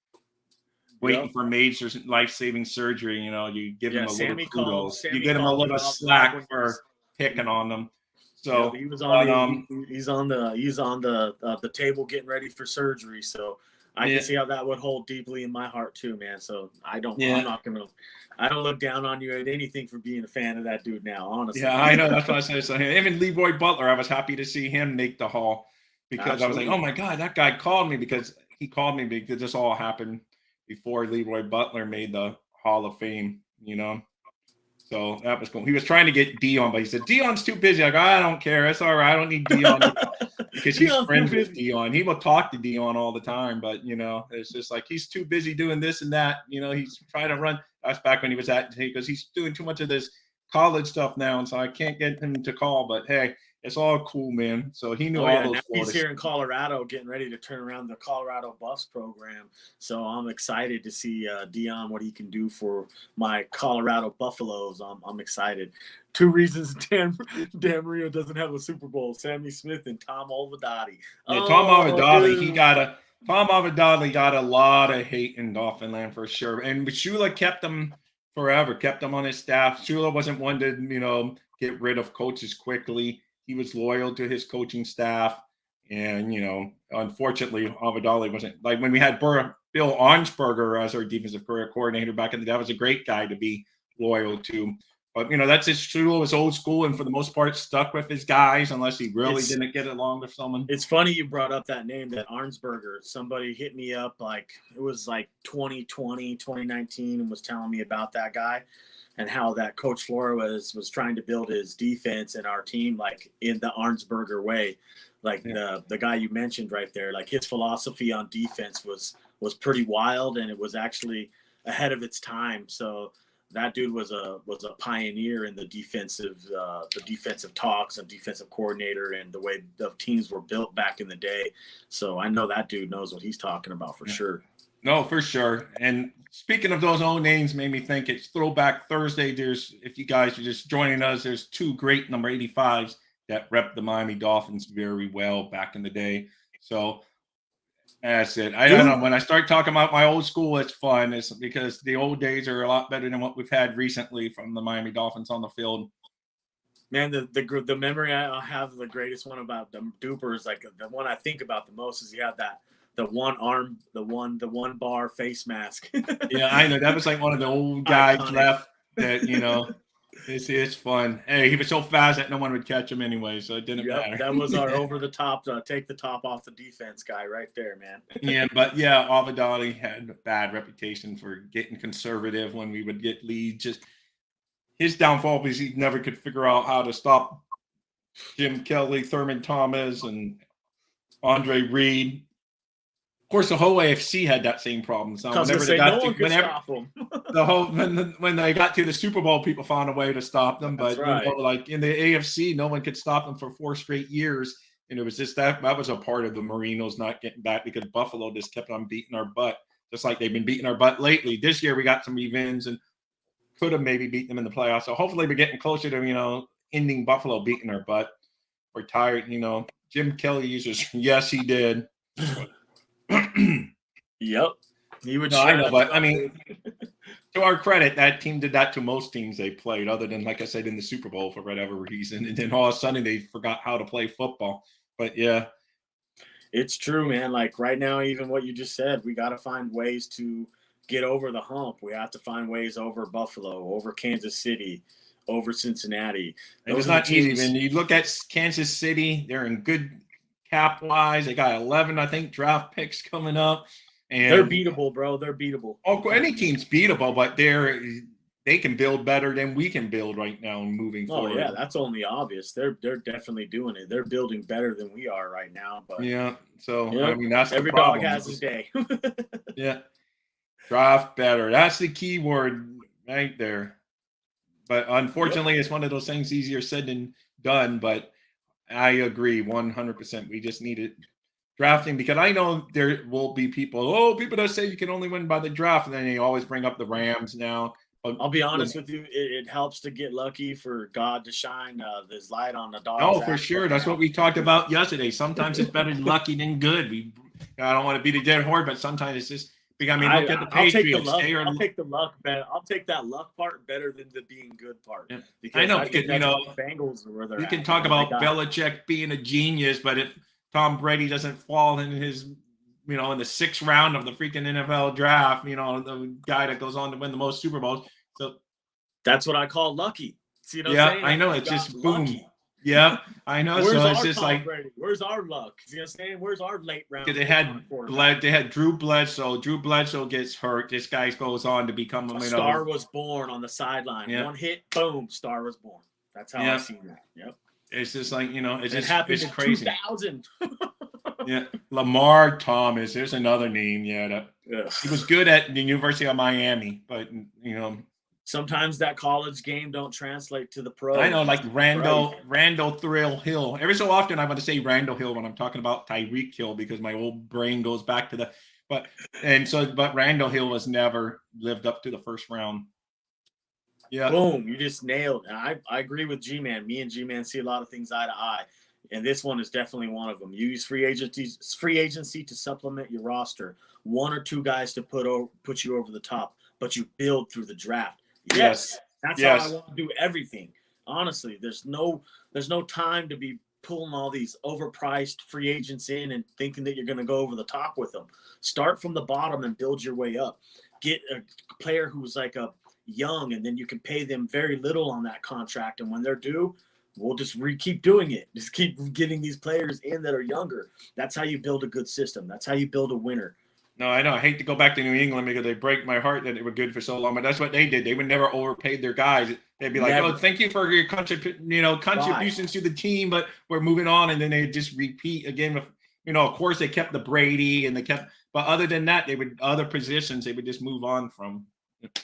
waiting for major life-saving surgery, you give him a little kudos. You give him a little slack for picking on them. So he was on he's on the table getting ready for surgery. So I can see how that would hold deeply in my heart too, man. So I don't look down on you at anything for being a fan of that dude now, honestly. Yeah, I know. That's what I said. So even Leroy Butler, I was happy to see him make the Hall because I was like, oh my God, that guy called me because this all happened before Leroy Butler made the Hall of Fame, So that was cool. He was trying to get Dion, but he said, Dion's too busy. I go, I don't care. It's all right. I don't need Dion because he's friends with Dion. He will talk to Dion all the time, but, it's just like he's too busy doing this and that. He's trying to run. That's back when he was because he's doing too much of this college stuff now, and so I can't get him to call. But, hey, it's all cool, man. So he knew all those. Now he's here in Colorado getting ready to turn around the Colorado Buffs program. So I'm excited to see Dion, what he can do for my Colorado Buffaloes. I'm excited. 2 reasons Dan Marino doesn't have a Super Bowl: Sammy Smith and Tom Alvadati. Yeah, Tom Alvadali got a lot of hate in Dolphin land for sure. And Shula kept him forever, kept him on his staff. Shula wasn't one to, get rid of coaches quickly. He was loyal to his coaching staff. And, unfortunately, Alvadali wasn't. Like when we had Bill Arnsberger as our defensive career coordinator back in the day, that was a great guy to be loyal to. But, that's his Shula was old school and for the most part stuck with his guys unless he really didn't get along with someone. It's funny you brought up that name, that Arnsberger. Somebody hit me up it was 2020, 2019 and was telling me about that guy and how that Coach Flores was trying to build his defense and our team in the Arnsberger way. The guy you mentioned right there, his philosophy on defense was pretty wild and it was actually ahead of its time. So that dude was a pioneer in the defensive talks and defensive coordinator and the way the teams were built back in the day. So I know that dude knows what he's talking about for sure. No, for sure. And speaking of those old names, made me think it's Throwback Thursday. If you guys are just joining us, there's 2 great number 85s that rep the Miami Dolphins very well back in the day. So that's it. I don't know. When I start talking about my old school, it's fun. It's because the old days are a lot better than what we've had recently from the Miami Dolphins on the field. Man, the memory I have, the greatest one about the Dupers, the one I think about the most is he had the one bar face mask. Yeah, I know. That was one of the old guys left that, It's fun. Hey, he was so fast that no one would catch him anyway, so it didn't matter. That was our over the top, take the top off the defense guy right there, man. Yeah, but yeah, Avedali had a bad reputation for getting conservative when we would get leads. Just his downfall was he never could figure out how to stop Jim Kelly, Thurman Thomas, and Andre Reed. Of course, the whole AFC had that same problem. So whenever they got stop them. When they got to the Super Bowl, people found a way to stop them. But right. Like in the AFC, no one could stop them for 4 straight years. And it was just that was a part of the Marinos not getting back because Buffalo just kept on beating our butt, just like they've been beating our butt lately. This year we got some revenge and could have maybe beat them in the playoffs. So hopefully we're getting closer to, ending Buffalo beating our butt. We're tired, Jim Kelly users. Yes, he did. Yep. He would. No, I know, but I mean, to our credit, that team did that to most teams they played, other than, like I said, in the Super Bowl for whatever reason. And then all of a sudden they forgot how to play football. But yeah. It's true, man. Like right now, even what you just said, we got to find ways to get over the hump. We have to find ways over Buffalo, over Kansas City, over Cincinnati. It's not easy. When you look at Kansas City, they're in good cap-wise. They got 11, I think, draft picks coming up. And they're beatable, bro. They're beatable. Oh, any team's beatable, but they can build better than we can build right now and moving forward. Oh, yeah, that's only obvious. They're definitely doing it. They're building better than we are right now. But yeah, so I mean that's every the problem. dog has his day. Yeah, draft better. That's the key word right there. But unfortunately, it's one of those things easier said than done. But I agree 100%. We just need it drafting because I know there will be people that say you can only win by the draft, and then they always bring up the Rams now. I'll be honest with you, it helps to get lucky for God to shine this light on the dog. Oh, for sure. That's what we talked about yesterday. Sometimes it's better lucky than good. I don't want to be the dead horse, but sometimes it's just. I mean, look at the Patriots. I'll take the luck better. I'll take that luck part better than the being good part. Yeah. I know because Bengals are where they're. You can talk about Belichick being a genius, but if Tom Brady doesn't fall in his, in the 6th round of the freaking NFL draft, the guy that goes on to win the most Super Bowls. So that's what I call lucky. See what I'm saying? I know. It's just boom. Lucky. Yeah, I know. So it's just like, where's our luck? You know what I'm saying? Where's our late round? Because they had Drew Bledsoe. Drew Bledsoe gets hurt. This guy goes on to become a star was born on the sideline. Yeah. One hit, boom, star was born. That's how I've seen that. Yep. It's just like, it happened in crazy. 2000. Yeah, Lamar Thomas. There's another name. Yeah, he was good at the University of Miami, but sometimes that college game don't translate to the pro. I know, like Randall Thrill Hill. Every so often I want to say Randall Hill when I'm talking about Tyreek Hill because my old brain goes back to but Randall Hill was never lived up to the 1st round. Yeah. Boom, you just nailed it. I agree with G-Man. Me and G-Man see a lot of things eye to eye. And this one is definitely one of them. You use free agency to supplement your roster. 1 or 2 guys to put you over the top, but you build through the draft. Yes. That's how I want to do everything. Honestly, there's no time to be pulling all these overpriced free agents in and thinking that you're going to go over the top with them. Start from the bottom and build your way up. Get a player who's like a young, and then you can pay them very little on that contract. And when they're due, we'll just keep doing it. Just keep getting these players in that are younger. That's how you build a good system. That's how you build a winner. No, I know. I hate to go back to New England because they break my heart that they were good for so long, but that's what they did. They would never overpay their guys. They'd be like, "Oh, thank you for your contributions to the team, but we're moving on." And then they just repeat again. Of course, they kept the Brady and but other than that, other positions they would just move on from.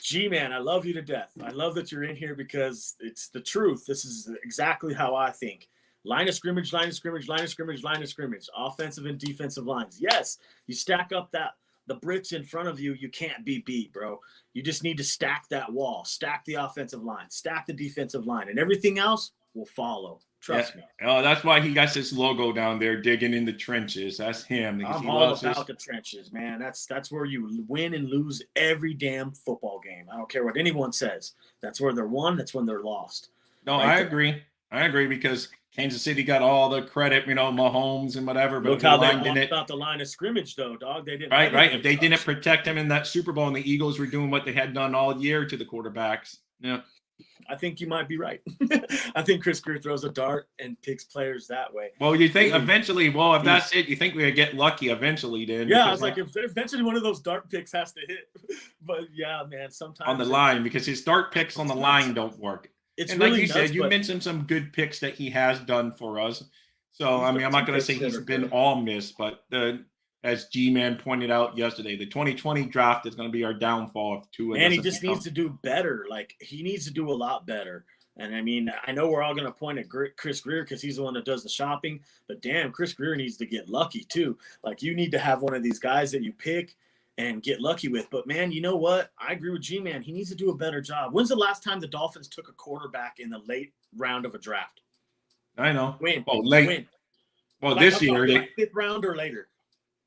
G-Man, I love you to death. I love that you're in here because it's the truth. This is exactly how I think. Line of scrimmage, line of scrimmage, line of scrimmage, line of scrimmage, offensive and defensive lines. Yes, you stack up the bricks in front of you, you can't be beat, bro. You just need to stack that wall, stack the offensive line, stack the defensive line, and everything else will follow. Trust me. Oh, that's why he got this logo down there, digging in the trenches. That's him. I'm all about the trenches, man. That's where you win and lose every damn football game. I don't care what anyone says. That's where they're won. That's when they're lost. No, I agree. I agree because Kansas City got all the credit, Mahomes and whatever. But look how they walked about the line of scrimmage, though, dog. They didn't. Right. If they didn't protect him in that Super Bowl, and the Eagles were doing what they had done all year to the quarterbacks, yeah. I think you might be right. I think Chris Greer throws a dart and picks players that way. Well, you think eventually, well, if that's it, you think we would get lucky eventually then? Yeah, I was like, eventually one of those dart picks has to hit. But yeah, man, sometimes on the line, because his dart picks on the line don't work. It's and really like you nuts, said, you but mentioned some good picks that he has done for us. So, he's I mean, got I'm not some going to picks say that he's are been good. all miss, but as G-Man pointed out yesterday, the 2020 draft is going to be our downfall if Tua And he doesn't just become. needs to do better. Like, he needs to do a lot better. And I mean, I know we're all going to point at Chris Greer because he's the one that does the shopping, but damn, Chris Greer needs to get lucky too. Like, you need to have one of these guys that you pick and get lucky with. But man, you know what? I agree with G-Man. He needs to do a better job. When's the last time the Dolphins took a quarterback in the late round of a draft? I know. When? Oh, late. When? Well, Like, this I'm year talking they. like fifth round or later.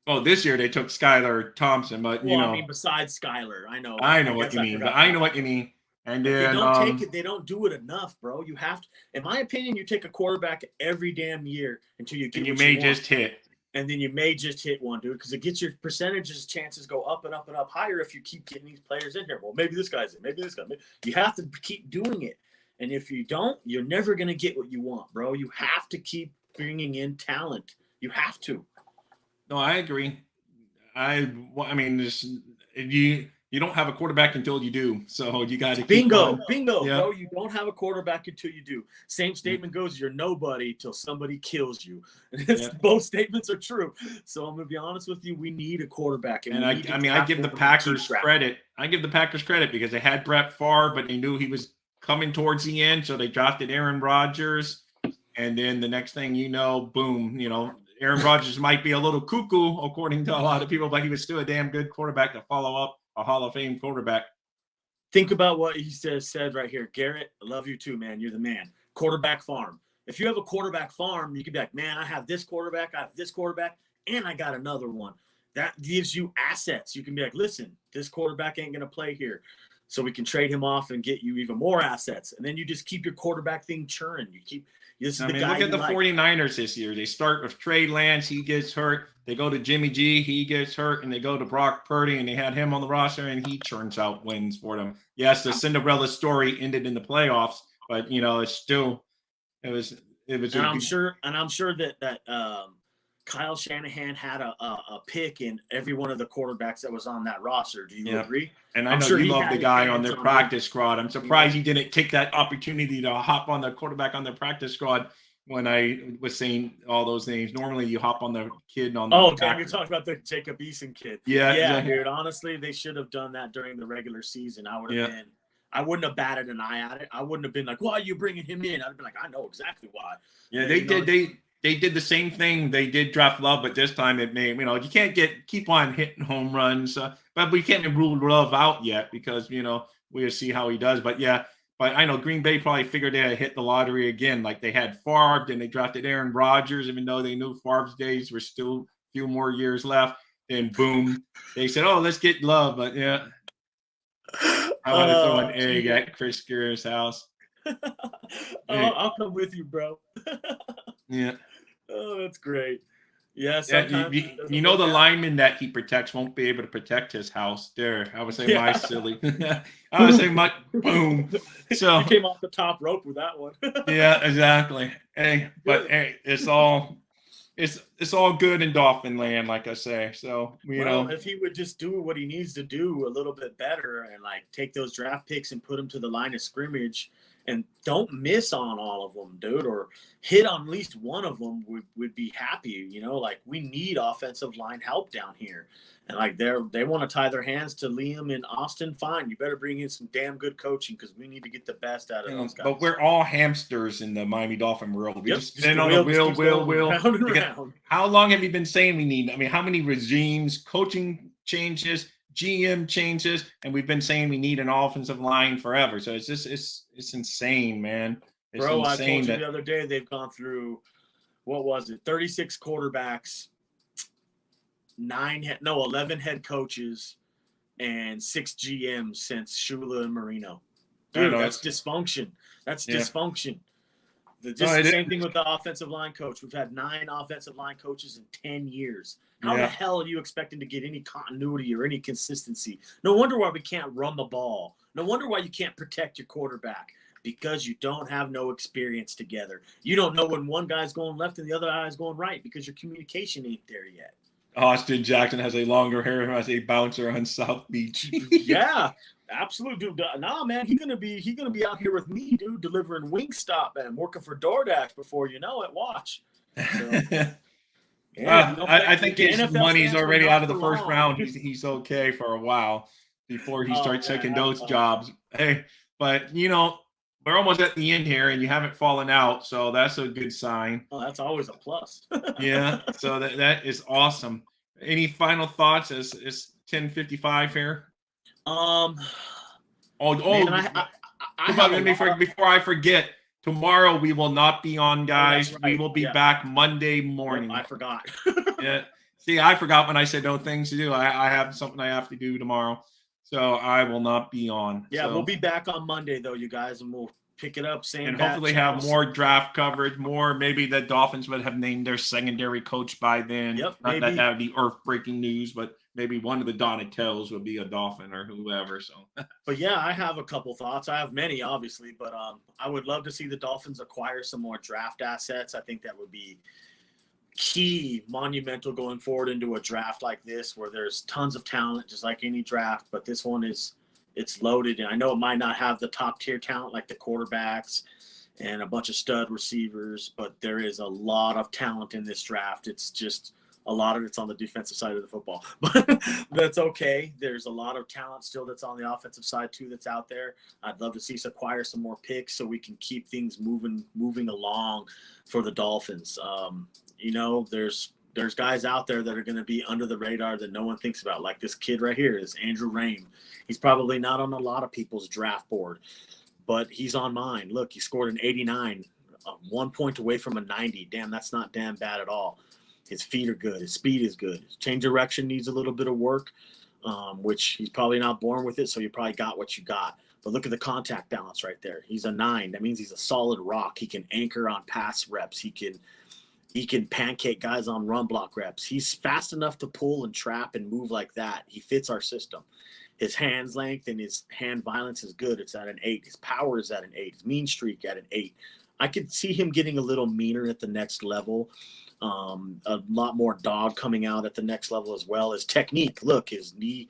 Well, this year they took Skylar Thompson, but Well, I mean, besides Skylar, I know. I know I what guess you I mean. forgot But I that. know what you mean. And But then they don't take it. They don't do it enough, bro. You have to, in my opinion, you take a quarterback every damn year until you get and you what may you want. just hit. And then you may just hit one, dude, because it gets your percentages chances go up and up and up higher if you keep getting these players in here. Well, maybe this guy's in, maybe this guy. You have to keep doing it. And if you don't, you're never going to get what you want, bro. You have to keep bringing in talent. You have to. No, I agree. I mean, you don't have a quarterback until you do, so you got to keep on. Bingo, Yeah. bro. You don't have a quarterback until you do. Same statement goes, you're nobody till somebody kills you. Both statements are true. So I'm going to be honest with you. We need a quarterback. And I give the Packers credit. I give the Packers credit because they had Brett Favre, but they knew he was coming towards the end, so they drafted Aaron Rodgers. And then the next thing you know, boom, Aaron Rodgers might be a little cuckoo, according to a lot of people, but he was still a damn good quarterback to follow up a Hall of Fame quarterback. Think about what he said right here. Garrett, I love you too, man. You're the man. Quarterback farm. If you have a quarterback farm, you can be like, man, I have this quarterback, and I got another one. That gives you assets. You can be like, listen, this quarterback ain't going to play here. So we can trade him off and get you even more assets. And then you just keep your quarterback thing churning. Look at the 49ers this year. They start with Trey Lance. He gets hurt. They go to Jimmy G. He gets hurt. And they go to Brock Purdy. And they had him on the roster. And he churns out wins for them. Yes, the Cinderella story ended in the playoffs. But, it's still – it was. And I'm sure that Kyle Shanahan had a pick in every one of the quarterbacks that was on that roster. Do you agree? And I know you love the guy on their practice squad. I'm surprised he didn't take that opportunity to hop on the quarterback on their practice squad when I was saying all those names. Normally you hop on the kid on the damn, you're talking about the Jacob Eason kid. Yeah, exactly. Dude. Honestly, they should have done that during the regular season. I wouldn't have batted an eye at it. I wouldn't have been like, why are you bringing him in? I'd have been like, I know exactly why. Yeah, they did the same thing. They did draft Love, but this time it made, you can't keep on hitting home runs. But we can't rule Love out yet because, we'll see how he does. But I know Green Bay probably figured they had hit the lottery again. Like they had Favre, and they drafted Aaron Rodgers, even though they knew Favre's days were still a few more years left. Then boom, they said, oh, let's get Love. But yeah. I want to throw an egg at Chris Greer's house. I'll come with you, bro. Yeah. Oh, that's great. Yeah, the lineman that he protects won't be able to protect his house. There, I would say my silly. I would say my boom. So you came off the top rope with that one. Yeah, exactly. But it's all good in Dolphin land, like I say. So if he would just do what he needs to do a little bit better and take those draft picks and put them to the line of scrimmage. And don't miss on all of them, dude, or hit on at least one of them would be happy. We need offensive line help down here. And they want to tie their hands to Liam and Austin. Fine. You better bring in some damn good coaching because we need to get the best out of those guys. But we're all hamsters in the Miami Dolphin world. We just spin on the wheel. Round and round. How long have you been saying we need? I mean, how many regimes, coaching changes, GM changes, and we've been saying we need an offensive line forever. So it's just it's insane, man. It's Bro, insane. I told you the other day they've gone through 36 quarterbacks, 11 head coaches, and 6 GMs since Shula and Marino. Dude, that's dysfunction. That's dysfunction. The same thing with the offensive line coach. We've had 9 offensive line coaches in 10 years. How the hell are you expecting to get any continuity or any consistency? No wonder why we can't run the ball. No wonder why you can't protect your quarterback. Because you don't have no experience together. You don't know when one guy's going left and the other guy's going right because your communication ain't there yet. Austin Jackson has a longer hair as a bouncer on South Beach. Yeah, absolutely, dude. Nah, man, he gonna be out here with me, dude, delivering Wingstop and working for DoorDash before you know it. Watch. So, yeah, I think his NFL money's stands for already not out of the for first long. round. He's okay for a while before he Oh, starts man, taking have those fun. jobs. Hey, but we're almost at the end here, and you haven't fallen out, so that's a good sign. Oh, that's always a plus. Yeah, so that is awesome. Any final thoughts? It's 10:55 here. Man, I have before I forget, tomorrow we will not be on, guys. Oh, right. We will be back Monday morning. Yep, I forgot. Yeah. See, I forgot when I said no things to do. I have something I have to do tomorrow, so I will not be on. Yeah, so. we'll be back on Monday though, you guys, and we'll pick it up. And hopefully have more draft coverage. More, maybe the Dolphins would have named their secondary coach by then. Yep, not maybe. that would be earth-breaking news, but maybe one of the Donatellos would be a Dolphin or whoever. So, but yeah, I have a couple thoughts. I have many, obviously, but I would love to see the Dolphins acquire some more draft assets. I think that would be key, monumental going forward into a draft like this, where there's tons of talent, just like any draft. But this one it's loaded, and I know it might not have the top tier talent like the quarterbacks and a bunch of stud receivers, but there is a lot of talent in this draft. It's just a lot of it's on the defensive side of the football, but that's okay. There's a lot of talent still that's on the offensive side too that's out there. I'd love to see us acquire some more picks so we can keep things moving along for the Dolphins. There's guys out there that are going to be under the radar that no one thinks about, like this kid right here, this Andrew Rame. He's probably not on a lot of people's draft board, but he's on mine. Look, he scored an 89, 1 point away from a 90. Damn, that's not damn bad at all. His feet are good. His speed is good. His change direction needs a little bit of work, which he's probably not born with it, so you probably got what you got. But look at the contact balance right there. He's a 9. That means he's a solid rock. He can anchor on pass reps. He can pancake guys on run block reps. He's fast enough to pull and trap and move like that. He fits our system. His hands length and his hand violence is good. It's at an 8. His power is at an 8. His mean streak at an 8. I could see him getting a little meaner at the next level. A lot more dog coming out at the next level as well. His technique, look, his knee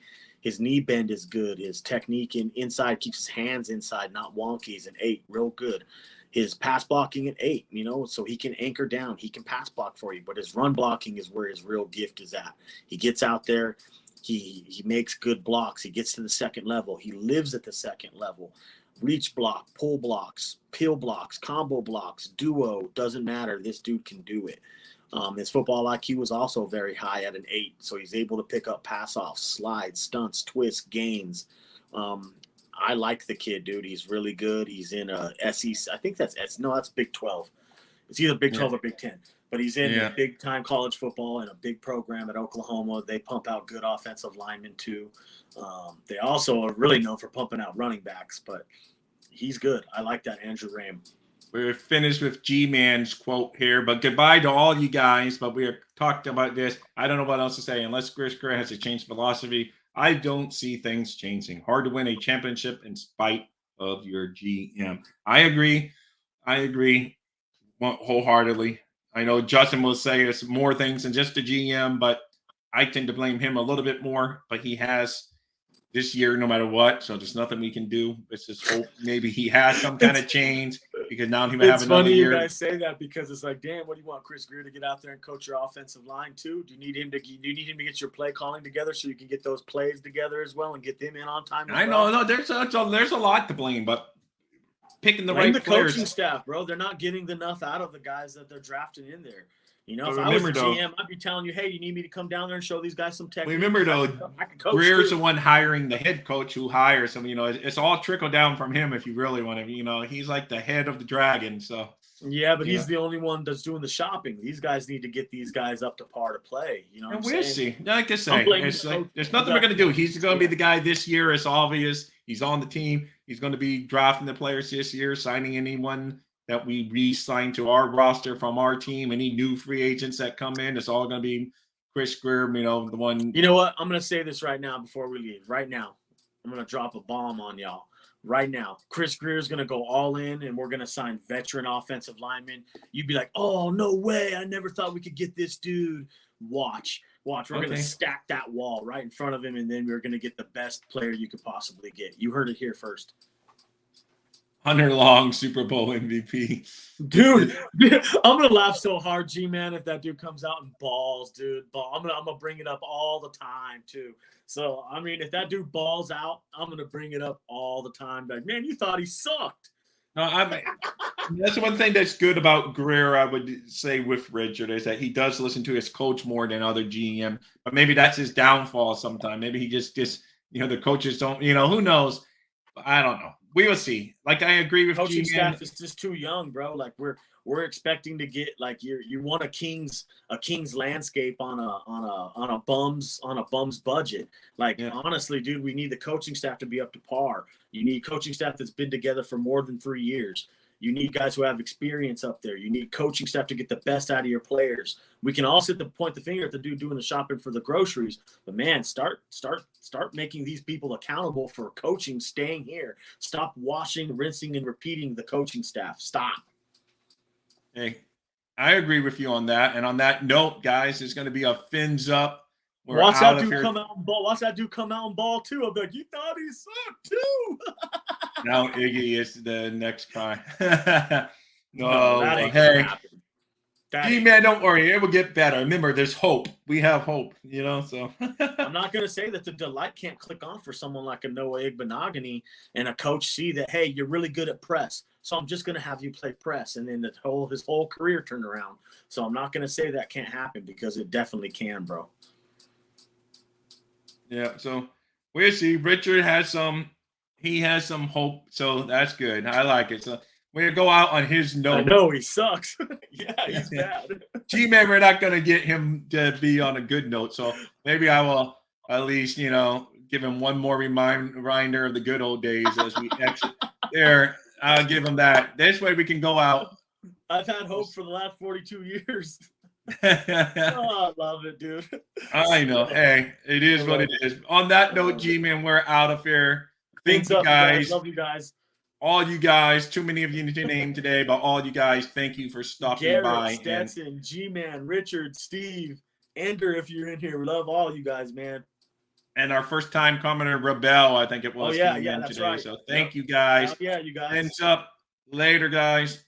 bend is good. His technique inside keeps his hands inside, not wonky. He's an 8, real good. His pass blocking at 8, so he can anchor down. He can pass block for you, but his run blocking is where his real gift is at. He gets out there. He makes good blocks. He gets to the second level. He lives at the second level. Reach block, pull blocks, peel blocks, combo blocks, duo, doesn't matter. This dude can do it. His football IQ was also very high at an 8, so he's able to pick up pass-offs, slides, stunts, twists, gains. I like the kid, dude. He's really good. He's in a SEC. I think that's Big 12. It's either Big 12 or Big 10. But he's in big-time college football in a big program at Oklahoma. They pump out good offensive linemen too. They also are really known for pumping out running backs, but he's good. I like that Andrew Rame. We're finished with G-Man's quote here, but goodbye to all you guys. But we have talked about this. I don't know what else to say. Unless Chris Greer has a change philosophy, I don't see things changing. Hard to win a championship in spite of your GM. I agree wholeheartedly. I know Justin will say it's more things than just the GM, but I tend to blame him a little bit more. But he has this year, no matter what, so there's nothing we can do. Let's just hope maybe he has some kind of change, because now he may have another year. It's funny you guys say that, because it's like, damn, what do you want Chris Greer to get out there and coach your offensive line too? Do you need him to get your play calling together so you can get those plays together as well and get them in on time? I know, no, there's a lot to blame, but picking the right players. Coaching staff, bro, they're not getting enough out of the guys that they're drafting in there. If I was a GM, I'd be telling you, hey, you need me to come down there and show these guys some technique. Remember, though, Greer's the one hiring the head coach who hires him. It's all trickle down from him if you really want to. He's like the head of the dragon. So yeah, but he's the only one that's doing the shopping. These guys need to get these guys up to par to play. We'll see. Like I say, there's nothing we're going to do. He's going to be the guy this year. It's obvious. He's on the team. He's going to be drafting the players this year, signing anyone that we re-sign to our roster from our team. Any new free agents that come in, it's all going to be Chris Greer, the one. You know what? I'm going to say this right now before we leave. Right now, I'm going to drop a bomb on y'all. right now. Chris Greer is going to go all in, and we're going to sign veteran offensive linemen. You'd be like, oh, no way. I never thought we could get this dude. Watch. We're going to stack that wall right in front of him, and then we're going to get the best player you could possibly get. You heard it here first. Hunter Long, Super Bowl MVP. Dude, I'm going to laugh so hard, G-Man, if that dude comes out and balls, dude. I'm going to bring it up all the time, too. So, I mean, if that dude balls out, I'm going to bring it up all the time. Like, man, you thought he sucked. No, I mean, that's one thing that's good about Greer, I would say, with Richard, is that he does listen to his coach more than other GM. But maybe that's his downfall sometimes. Maybe he just the coaches don't, who knows? I don't know. We will see. Like, I agree with coaching G-Man. staff is just too young, bro. Like, we're expecting to get, like, you want a king's landscape on a bum's budget. Like, honestly, dude, we need the coaching staff to be up to par. You need coaching staff that's been together for more than 3 years. You need guys who have experience up there. You need coaching staff to get the best out of your players. We can all sit to point the finger at the dude doing the shopping for the groceries, but man, start making these people accountable for coaching, staying here. Stop washing, rinsing, and repeating the coaching staff. Stop. Hey, I agree with you on that. And on that note, guys, there's going to be a fins up. Watch that dude come out and ball. Watch that dude come out and ball too. I'm like, you thought he sucked too. Now Iggy is the next guy. No, that ain't gonna happen. G-Man, don't worry. It will get better. Remember, there's hope. We have hope, so. I'm not going to say that the delight can't click on for someone like a Noah Igbenogany and a coach see that, hey, you're really good at press. So I'm just going to have you play press. And then his whole career turn around. So I'm not going to say that can't happen because it definitely can, bro. Yeah, so we'll see. Richard has some hope, so that's good. I like it. So we're gonna go out on his note. I know he sucks. Yeah, he's bad. G-Man, we're not gonna get him to be on a good note, so maybe I will at least give him one more reminder of the good old days as we exit there. I'll give him that. This way we can go out. I've had hope for the last 42 years. Oh, I love it, dude. I know. Hey, it is what it is. On that note, G-Man, we're out of here. Thank you, guys. Love you guys. All you guys, too many of you to name today, but all you guys, thank you for stopping Garrett, by. Stetson, G-Man, Richard, Steve, Ender, if you're in here. We love all you guys, man. And our first-time commenter, Rebel, I think it was. Oh, yeah, that's today. right. So thank you, guys. Yeah, you guys. Hands up. Later, guys.